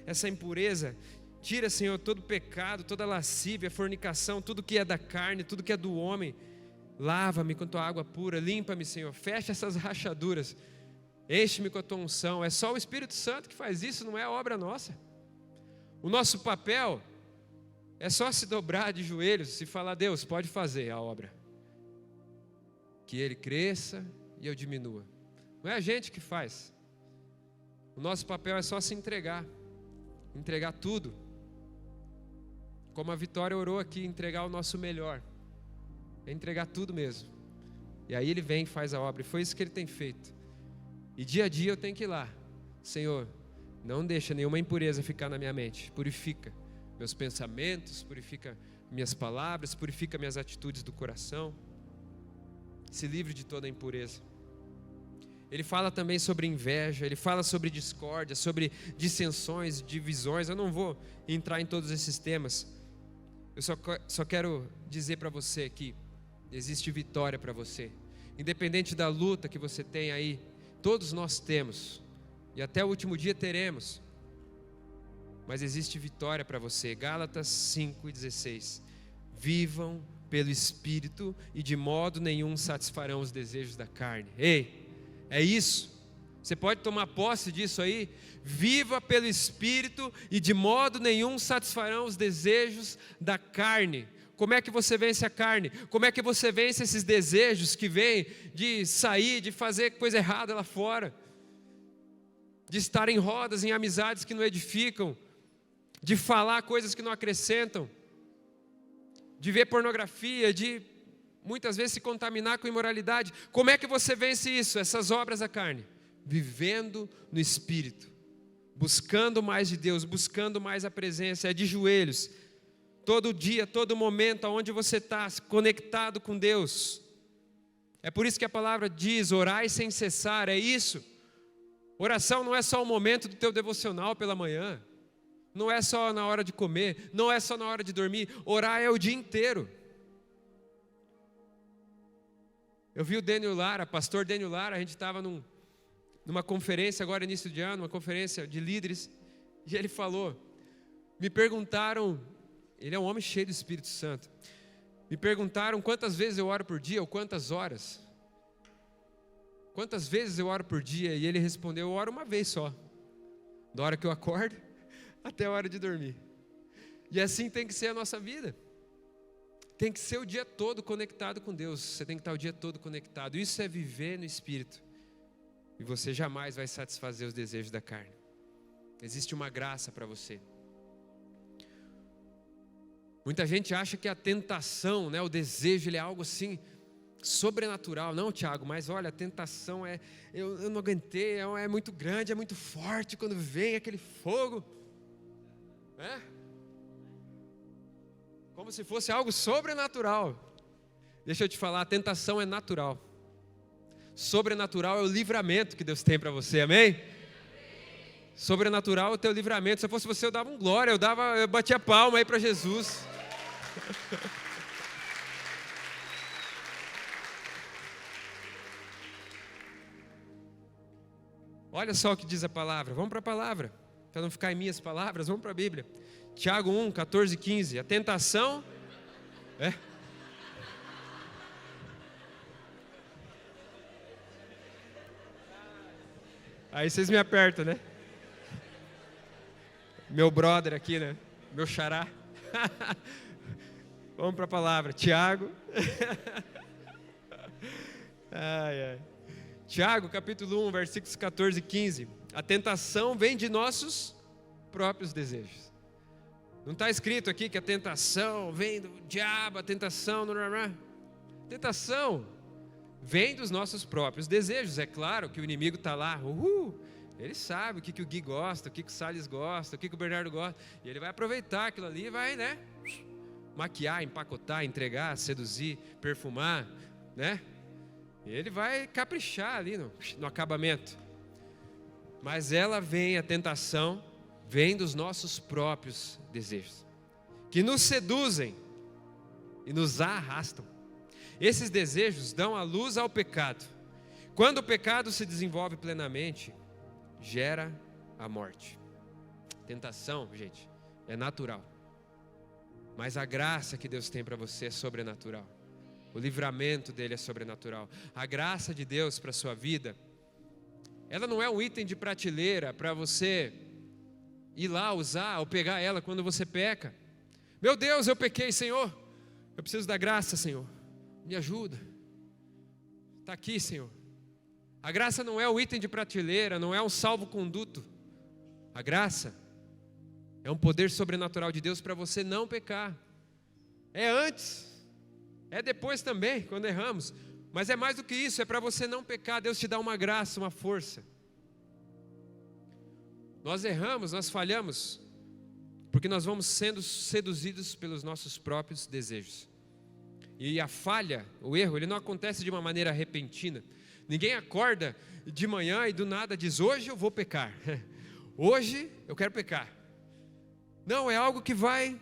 Speaker 1: essa impureza, tira, Senhor, todo pecado, toda lascívia, fornicação, tudo que é da carne, tudo que é do homem. Lava-me com tua água pura, limpa-me, Senhor, fecha essas rachaduras. enche-me com a tua unção. É só o Espírito Santo que faz isso, não é obra nossa. O nosso papel é só se dobrar de joelhos e falar: Deus, pode fazer a obra, que Ele cresça e eu diminua. Não é a gente que faz. O nosso papel é só se entregar tudo, como a Vitória orou aqui, entregar o nosso melhor, é entregar tudo mesmo. E aí Ele vem e faz a obra, e foi isso que Ele tem feito. E dia a dia eu tenho que ir lá: Senhor, não deixa nenhuma impureza ficar na minha mente, purifica meus pensamentos, purifica minhas palavras, purifica minhas atitudes do coração, se livre de toda a impureza. Ele fala também sobre inveja, ele fala sobre discórdia, sobre dissensões, divisões. Eu não vou entrar em todos esses temas. Eu só quero dizer para você que existe vitória para você. Independente da luta que você tem aí, todos nós temos, e até o último dia teremos, mas existe vitória para você. Gálatas 5:16. Vivam pelo Espírito e de modo nenhum satisfarão os desejos da carne. Ei, é isso. Você pode tomar posse disso aí. Viva pelo Espírito e de modo nenhum satisfarão os desejos da carne. Como é que você vence a carne? Como é que você vence esses desejos que vêm de sair, de fazer coisa errada lá fora, de estar em rodas, em amizades que não edificam, de falar coisas que não acrescentam, de ver pornografia, de muitas vezes se contaminar com imoralidade? Como é que você vence isso? Essas obras da carne? Vivendo no Espírito, buscando mais de Deus, buscando mais a presença, é de joelhos, todo dia, todo momento, aonde você está, conectado com Deus. É por isso que a palavra diz: orai sem cessar. É isso. Oração não é só o momento do teu devocional pela manhã, não é só na hora de comer, não é só na hora de dormir. Orar é o dia inteiro. Eu vi o Daniel Lara, pastor Daniel Lara, a gente estava numa conferência agora, início de ano, uma conferência de líderes, e ele falou, me perguntaram, ele é um homem cheio do Espírito Santo, me perguntaram quantas vezes eu oro por dia, ou quantas horas, quantas vezes eu oro por dia, e ele respondeu: eu oro uma vez só, da hora que eu acordo até a hora de dormir. E assim tem que ser a nossa vida. Tem que ser o dia todo conectado com Deus. Você tem que estar o dia todo conectado. Isso é viver no Espírito. E você jamais vai satisfazer os desejos da carne. Existe uma graça para você. Muita gente acha que a tentação, né, o desejo, ele é algo assim sobrenatural. Não, Tiago, mas olha, a tentação eu não aguentei, é muito grande, é muito forte. Quando vem aquele fogo, como se fosse algo sobrenatural. Deixa eu te falar, a tentação é natural. Sobrenatural é o livramento que Deus tem para você, amém? Sobrenatural é o teu livramento. Se eu fosse você, eu dava um glória, eu batia palma aí para Jesus. Olha só o que diz a palavra. Vamos para a palavra, para não ficar em minhas palavras, vamos para a Bíblia. Tiago 1, 14 e 15. A tentação Aí vocês me apertam, né? Meu brother aqui, né? Meu xará. Vamos para a palavra. Tiago. Tiago, capítulo 1, versículos 14 e 15. A tentação vem de nossos próprios desejos. Não está escrito aqui que a tentação vem do diabo, a tentação vem dos nossos próprios desejos. É claro que o inimigo está lá, ele sabe o que o Gui gosta, o que o Salles gosta, o que o Bernardo gosta, e ele vai aproveitar aquilo ali e vai, né, maquiar, empacotar, entregar, seduzir, perfumar, né? Ele vai caprichar ali no acabamento. Mas ela vem, a tentação vem dos nossos próprios desejos, que nos seduzem e nos arrastam. Esses desejos dão a luz ao pecado. Quando o pecado se desenvolve plenamente, gera a morte. Tentação, gente, é natural, mas a graça que Deus tem para você é sobrenatural. O livramento dele é sobrenatural. A graça de Deus para a sua vida Ela não é um item de prateleira para você ir lá usar ou pegar ela quando você peca. Meu Deus, eu pequei, Senhor. Eu preciso da graça, Senhor. Me ajuda. Está aqui, Senhor. A graça não é um item de prateleira, não é um salvo-conduto. A graça é um poder sobrenatural de Deus para você não pecar. É antes, é depois também, quando erramos. Mas é mais do que isso, é para você não pecar. Deus te dá uma graça, uma força. Nós erramos, nós falhamos, porque nós vamos sendo seduzidos pelos nossos próprios desejos. E a falha, o erro, ele não acontece de uma maneira repentina. Ninguém acorda de manhã e do nada diz: hoje eu vou pecar. Hoje eu quero pecar. Não, é algo que vai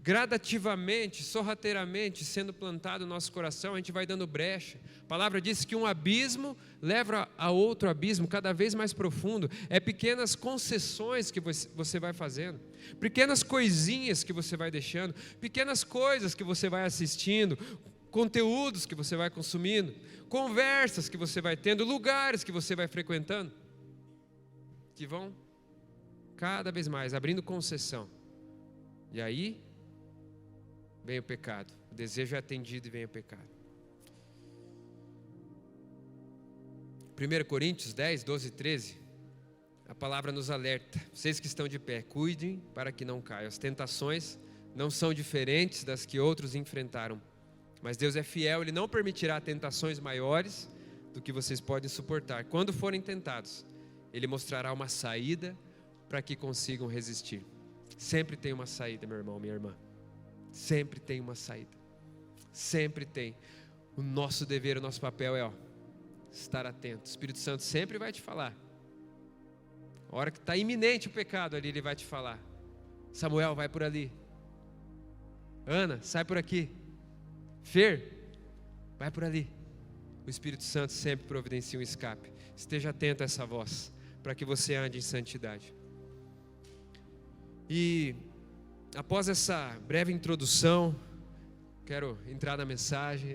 Speaker 1: gradativamente, sorrateiramente sendo plantado no nosso coração. A gente vai dando brecha. A palavra diz que um abismo leva a outro abismo cada vez mais profundo. É pequenas concessões que você vai fazendo, pequenas coisinhas que você vai deixando, pequenas coisas que você vai assistindo, conteúdos que você vai consumindo, conversas que você vai tendo, lugares que você vai frequentando, que vão cada vez mais abrindo concessão. E aí vem o pecado. O desejo é atendido e vem o pecado. 1 Coríntios 10, 12 e 13, a palavra nos alerta: vocês que estão de pé, cuidem para que não caiam. As tentações não são diferentes das que outros enfrentaram, mas Deus é fiel, Ele não permitirá tentações maiores do que vocês podem suportar. Quando forem tentados, Ele mostrará uma saída para que consigam resistir. Sempre tem uma saída, meu irmão, minha irmã. Sempre tem uma saída. Sempre tem. O nosso dever, o nosso papel é estar atento. O Espírito Santo sempre vai te falar. A hora que está iminente o pecado ali, ele vai te falar: Samuel, vai por ali. Ana, sai por aqui. Fer, vai por ali. O Espírito Santo sempre providencia um escape. Esteja atento a essa voz, para que você ande em santidade. E após essa breve introdução, quero entrar na mensagem.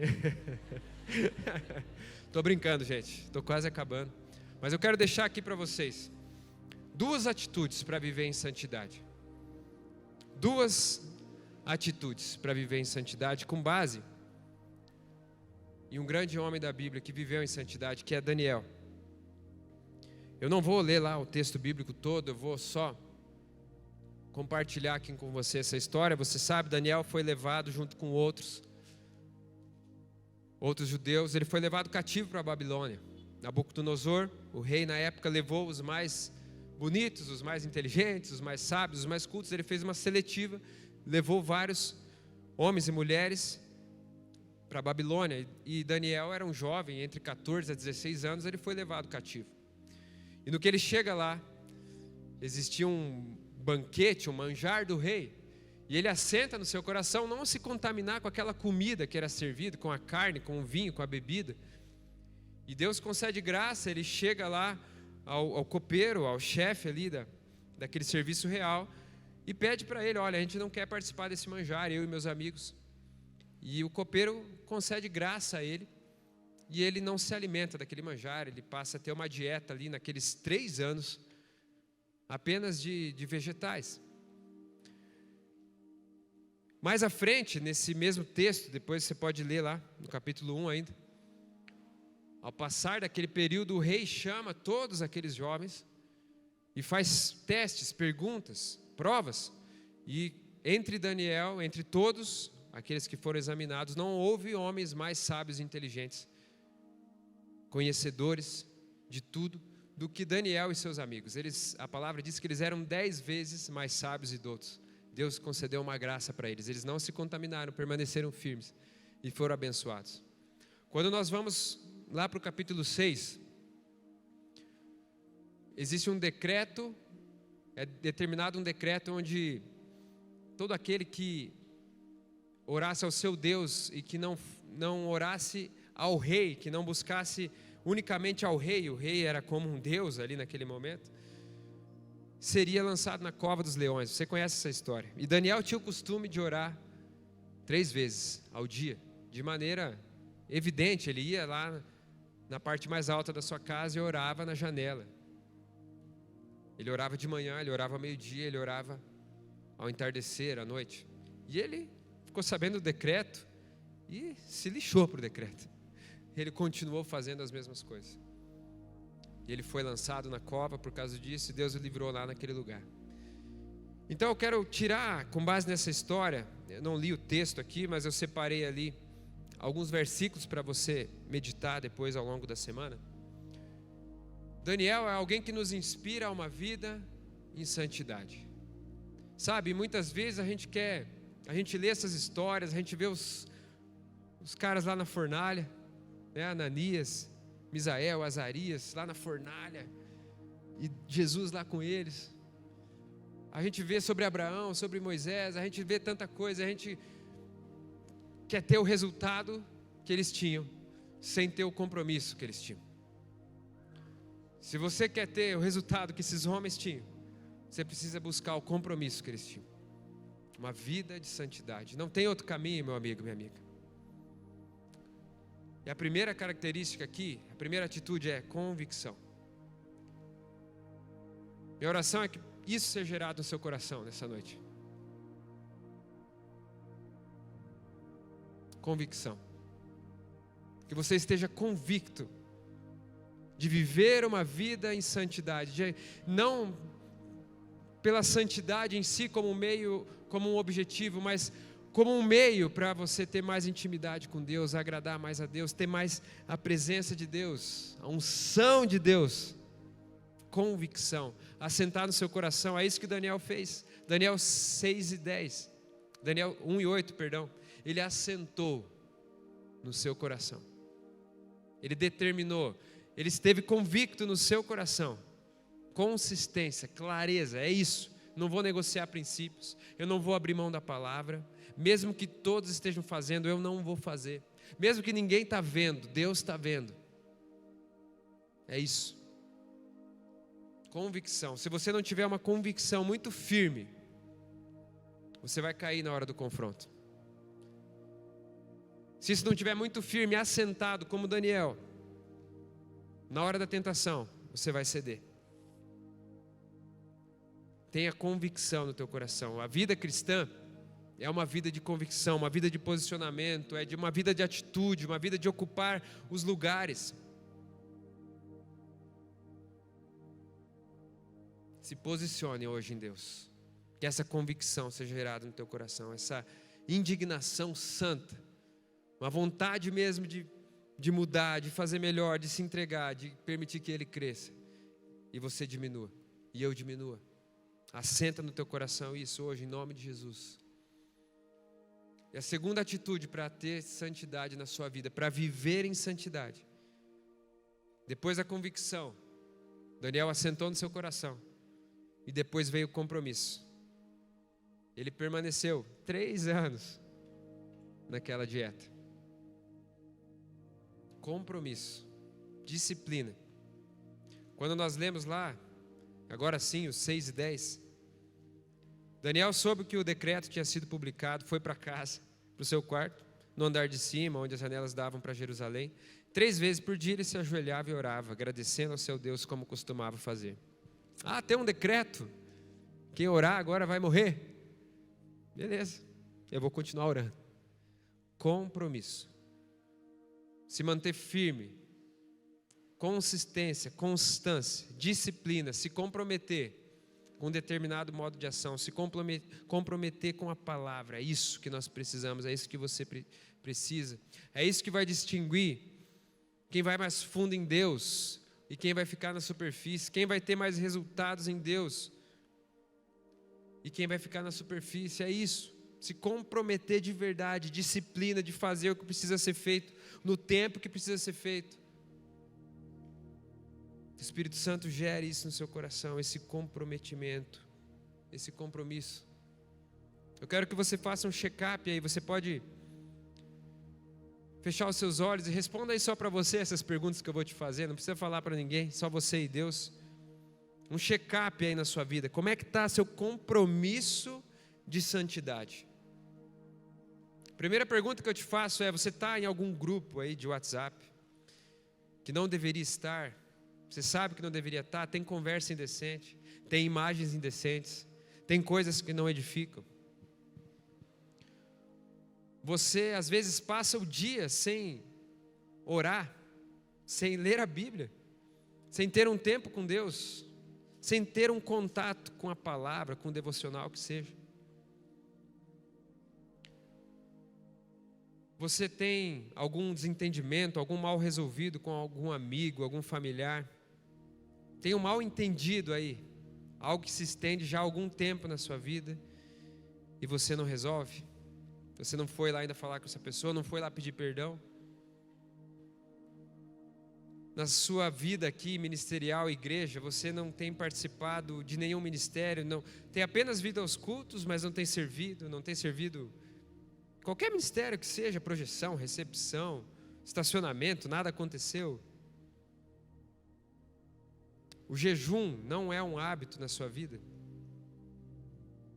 Speaker 1: Estou brincando, gente, estou quase acabando. Mas eu quero deixar aqui para vocês 2 atitudes para viver em santidade. 2 atitudes para viver em santidade, com base em um grande homem da Bíblia que viveu em santidade, que é Daniel. Eu não vou ler lá o texto bíblico todo, eu vou só compartilhar aqui com você essa história. Você sabe, Daniel foi levado junto com outros judeus, ele foi levado cativo para a Babilônia. Nabucodonosor, o rei na época, levou os mais bonitos, os mais inteligentes, os mais sábios, os mais cultos. Ele fez uma seletiva, levou vários homens e mulheres para a Babilônia. E Daniel era um jovem, entre 14 a 16 anos, ele foi levado cativo. E no que ele chega lá, existia um banquete, um manjar do rei, e ele assenta no seu coração não se contaminar com aquela comida que era servida, com a carne, com o vinho, com a bebida. E Deus concede graça. Ele chega lá ao copeiro, ao chefe ali daquele serviço real, e pede para ele: olha, a gente não quer participar desse manjar, eu e meus amigos. E o copeiro concede graça a ele, e ele não se alimenta daquele manjar. Ele passa a ter uma dieta ali naqueles 3 anos apenas de vegetais. Mais à frente, nesse mesmo texto, depois você pode ler lá no capítulo 1 ainda, ao passar daquele período, o rei chama todos aqueles jovens e faz testes, perguntas, provas. E entre Daniel, entre todos aqueles que foram examinados, não houve homens mais sábios e inteligentes, conhecedores de tudo, do que Daniel e seus amigos. A palavra diz que eles eram 10 vezes mais sábios e doutos. Deus concedeu uma graça para eles. Eles não se contaminaram, permaneceram firmes e foram abençoados. Quando nós vamos lá para o capítulo 6, existe um decreto, é determinado um decreto onde todo aquele que orasse ao seu Deus e que não orasse ao rei, que não buscasse unicamente ao rei, o rei era como um deus ali naquele momento, seria lançado na cova dos leões. Você conhece essa história. E Daniel tinha o costume de orar 3 vezes ao dia, de maneira evidente. Ele ia lá na parte mais alta da sua casa e orava na janela. Ele orava de manhã, ele orava ao meio-dia, ele orava ao entardecer, à noite. E ele ficou sabendo do decreto e se lixou para o decreto. Ele continuou fazendo as mesmas coisas. E ele foi lançado na cova por causa disso, e Deus o livrou lá naquele lugar. Então eu quero tirar, com base nessa história, eu não li o texto aqui, mas eu separei ali alguns versículos para você meditar depois ao longo da semana. Daniel é alguém que nos inspira a uma vida em santidade. Sabe, muitas vezes a gente lê essas histórias, a gente vê os caras lá na fornalha, né? Ananias, Misael, Azarias, lá na fornalha, e Jesus lá com eles. A gente vê sobre Abraão, sobre Moisés, a gente vê tanta coisa, a gente quer ter o resultado que eles tinham, sem ter o compromisso que eles tinham. Se você quer ter o resultado que esses homens tinham, você precisa buscar o compromisso que eles tinham. Uma vida de santidade. Não tem outro caminho, meu amigo, minha amiga. E a primeira característica aqui, a primeira atitude é convicção. Minha oração é que isso seja gerado no seu coração nessa noite. Convicção. Que você esteja convicto de viver uma vida em santidade, não pela santidade em si como um meio, como um objetivo, mas como um meio para você ter mais intimidade com Deus, agradar mais a Deus, ter mais a presença de Deus, a unção de Deus. Convicção, assentar no seu coração, é isso que Daniel fez. Daniel 6:10, Daniel 1:8, perdão, ele assentou no seu coração, ele determinou, ele esteve convicto no seu coração, consistência, clareza, é isso, não vou negociar princípios, eu não vou abrir mão da palavra, mesmo que todos estejam fazendo, eu não vou fazer, mesmo que ninguém está vendo, Deus está vendo, é isso. Convicção. Se você não tiver uma convicção muito firme, você vai cair na hora do confronto. Se isso não estiver muito firme, assentado como Daniel, na hora da tentação, você vai ceder. Tenha convicção no teu coração. A vida cristã é uma vida de convicção, uma vida de posicionamento, é de uma vida de atitude, uma vida de ocupar os lugares. Se posicione hoje em Deus, que essa convicção seja gerada no teu coração, essa indignação santa, uma vontade mesmo de mudar, de fazer melhor, de se entregar, de permitir que Ele cresça, e você diminua, e eu diminua. Assenta no teu coração isso hoje, em nome de Jesus. E a segunda atitude para ter santidade na sua vida, para viver em santidade, depois da convicção, Daniel assentou no seu coração, e depois veio o compromisso. Ele permaneceu 3 anos naquela dieta. Compromisso, disciplina. Quando nós lemos lá, agora sim, os 6:10, Daniel soube que o decreto tinha sido publicado, foi para casa, para o seu quarto, no andar de cima, onde as janelas davam para Jerusalém. 3 vezes por dia ele se ajoelhava e orava, agradecendo ao seu Deus como costumava fazer. Ah, tem um decreto, quem orar agora vai morrer. Beleza, eu vou continuar orando. Compromisso, se manter firme, consistência, constância, disciplina, se comprometer com um determinado modo de ação, se comprometer com a palavra. É isso que nós precisamos, é isso que você precisa, é isso que vai distinguir quem vai mais fundo em Deus e quem vai ficar na superfície, quem vai ter mais resultados em Deus e quem vai ficar na superfície. É isso, se comprometer de verdade, disciplina de fazer o que precisa ser feito, no tempo que precisa ser feito. O Espírito Santo gere isso no seu coração, esse comprometimento, esse compromisso. Eu quero que você faça um check-up aí, você pode fechar os seus olhos e responda aí só para você essas perguntas que eu vou te fazer, não precisa falar para ninguém, só você e Deus. Um check-up aí na sua vida, como é que está seu compromisso de santidade? Primeira pergunta que eu te faço é, você está em algum grupo aí de WhatsApp? que não deveria estar, você sabe que não deveria estar, tem conversa indecente, tem imagens indecentes, tem coisas que não edificam. Você às vezes passa o dia sem orar, sem ler a Bíblia, sem ter um tempo com Deus, sem ter um contato com a palavra, com o devocional que seja. Você tem algum desentendimento, algum mal resolvido com algum amigo, algum familiar? Tem um mal entendido aí, algo que se estende já há algum tempo na sua vida e você não resolve? Você não foi lá ainda falar com essa pessoa, não foi lá pedir perdão? Na sua vida aqui, ministerial, igreja, você não tem participado de nenhum ministério, não tem apenas vindo aos cultos, mas não tem servido qualquer ministério que seja, projeção, recepção, estacionamento, nada aconteceu. O jejum não é um hábito na sua vida?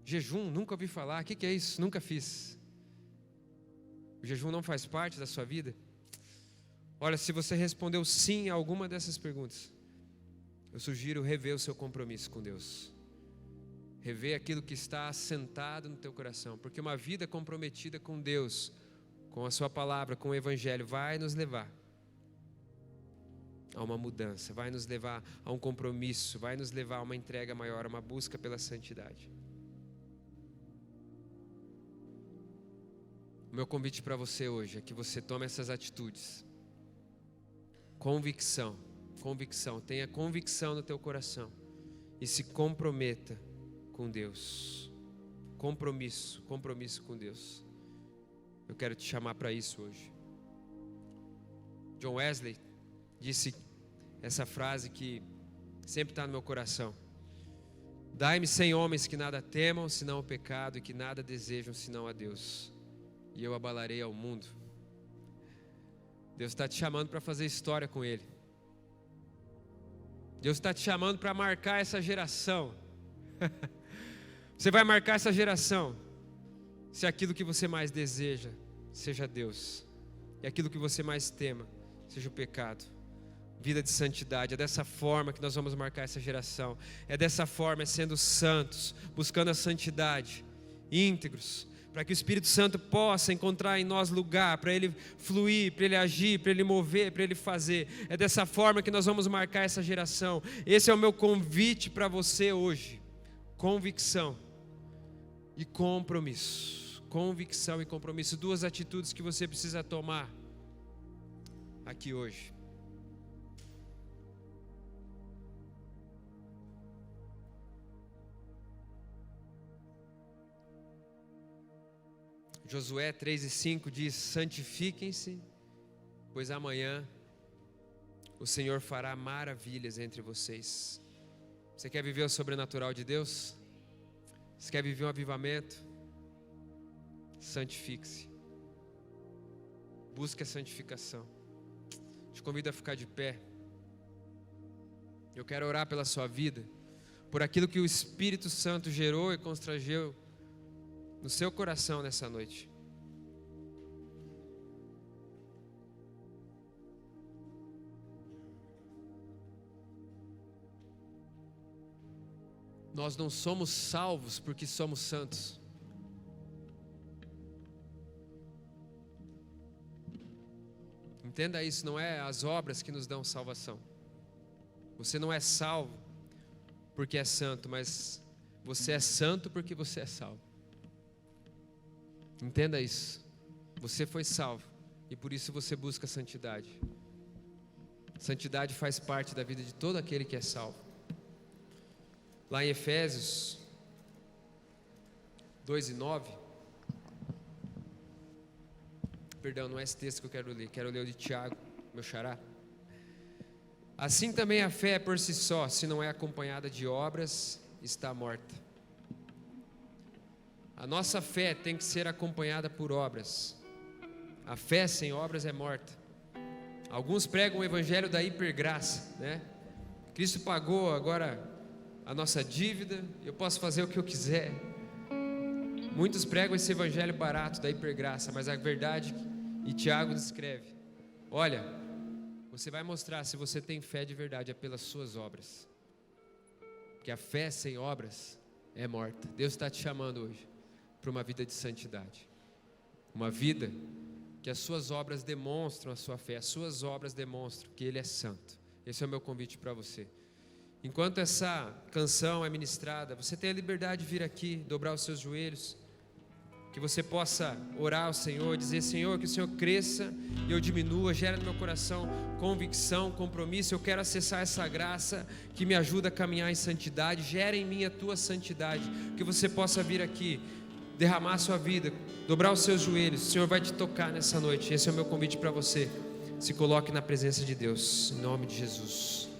Speaker 1: Jejum, nunca ouvi falar, o que é isso? Nunca fiz. O jejum não faz parte da sua vida? Olha, se você respondeu sim a alguma dessas perguntas, eu sugiro rever o seu compromisso com Deus. Rever aquilo que está assentado no teu coração, porque uma vida comprometida com Deus, com a sua palavra, com o Evangelho, vai nos levar a uma mudança, vai nos levar a um compromisso, vai nos levar a uma entrega maior, a uma busca pela santidade. O meu convite para você hoje é que você tome essas atitudes. Convicção, tenha convicção no teu coração e se comprometa com Deus. Compromisso com Deus. Eu quero te chamar para isso hoje. John Wesley disse essa frase que sempre está no meu coração: dai-me 100 homens que nada temam senão o pecado e que nada desejam senão a Deus, e eu abalarei ao mundo. Deus está te chamando para fazer história com Ele. Deus está te chamando para marcar essa geração. Você vai marcar essa geração se aquilo que você mais deseja seja Deus, e aquilo que você mais tema seja o pecado. Vida de santidade, é dessa forma que nós vamos marcar essa geração. É dessa forma, é sendo santos, buscando a santidade, íntegros, para que o Espírito Santo possa encontrar em nós lugar, para Ele fluir, para Ele agir, para Ele mover, para Ele fazer. É dessa forma que nós vamos marcar essa geração. Esse é o meu convite para você hoje. Convicção e compromisso. Convicção e compromisso. 2 atitudes que você precisa tomar aqui hoje. Josué 3:5 diz: santifiquem-se, pois amanhã o Senhor fará maravilhas entre vocês. Você quer viver o sobrenatural de Deus? Você quer viver um avivamento? Santifique-se. Busque a santificação. Te convido a ficar de pé. Eu quero orar pela sua vida, por aquilo que o Espírito Santo gerou e constrangeu no seu coração nessa noite. Nós não somos salvos porque somos santos. Entenda isso, não é as obras que nos dão salvação. Você não é salvo porque é santo, mas você é santo porque você é salvo. Entenda isso. Você foi salvo e por isso você busca santidade. Santidade faz parte da vida de todo aquele que é salvo. Lá em Efésios 2:9, perdão, não é esse texto que eu quero ler o de Tiago, meu xará. Assim também a fé por si só, se não é acompanhada de obras, está morta. A nossa fé tem que ser acompanhada por obras. A fé sem obras é morta. Alguns pregam o evangelho da hipergraça, né? Cristo pagou agora a nossa dívida, eu posso fazer o que eu quiser. Muitos pregam esse evangelho barato da hipergraça, mas a verdade, e Tiago descreve: olha, Você vai mostrar se você tem fé de verdade, é pelas suas obras. Porque a fé sem obras é morta. Deus está te chamando hoje para uma vida de santidade. Uma vida que as suas obras demonstram a sua fé, as suas obras demonstram que Ele é santo. Esse é o meu convite para você. Enquanto essa canção é ministrada, você tem a liberdade de vir aqui, dobrar os seus joelhos, que você possa orar ao Senhor, dizer: Senhor, que o Senhor cresça e eu diminua, gera no meu coração convicção, compromisso. Eu quero acessar essa graça que me ajuda a caminhar em santidade. Gera em mim a tua santidade, que você possa vir aqui, derramar a sua vida, dobrar os seus joelhos. O Senhor vai te tocar nessa noite. Esse é o meu convite para você. Se coloque na presença de Deus, em nome de Jesus.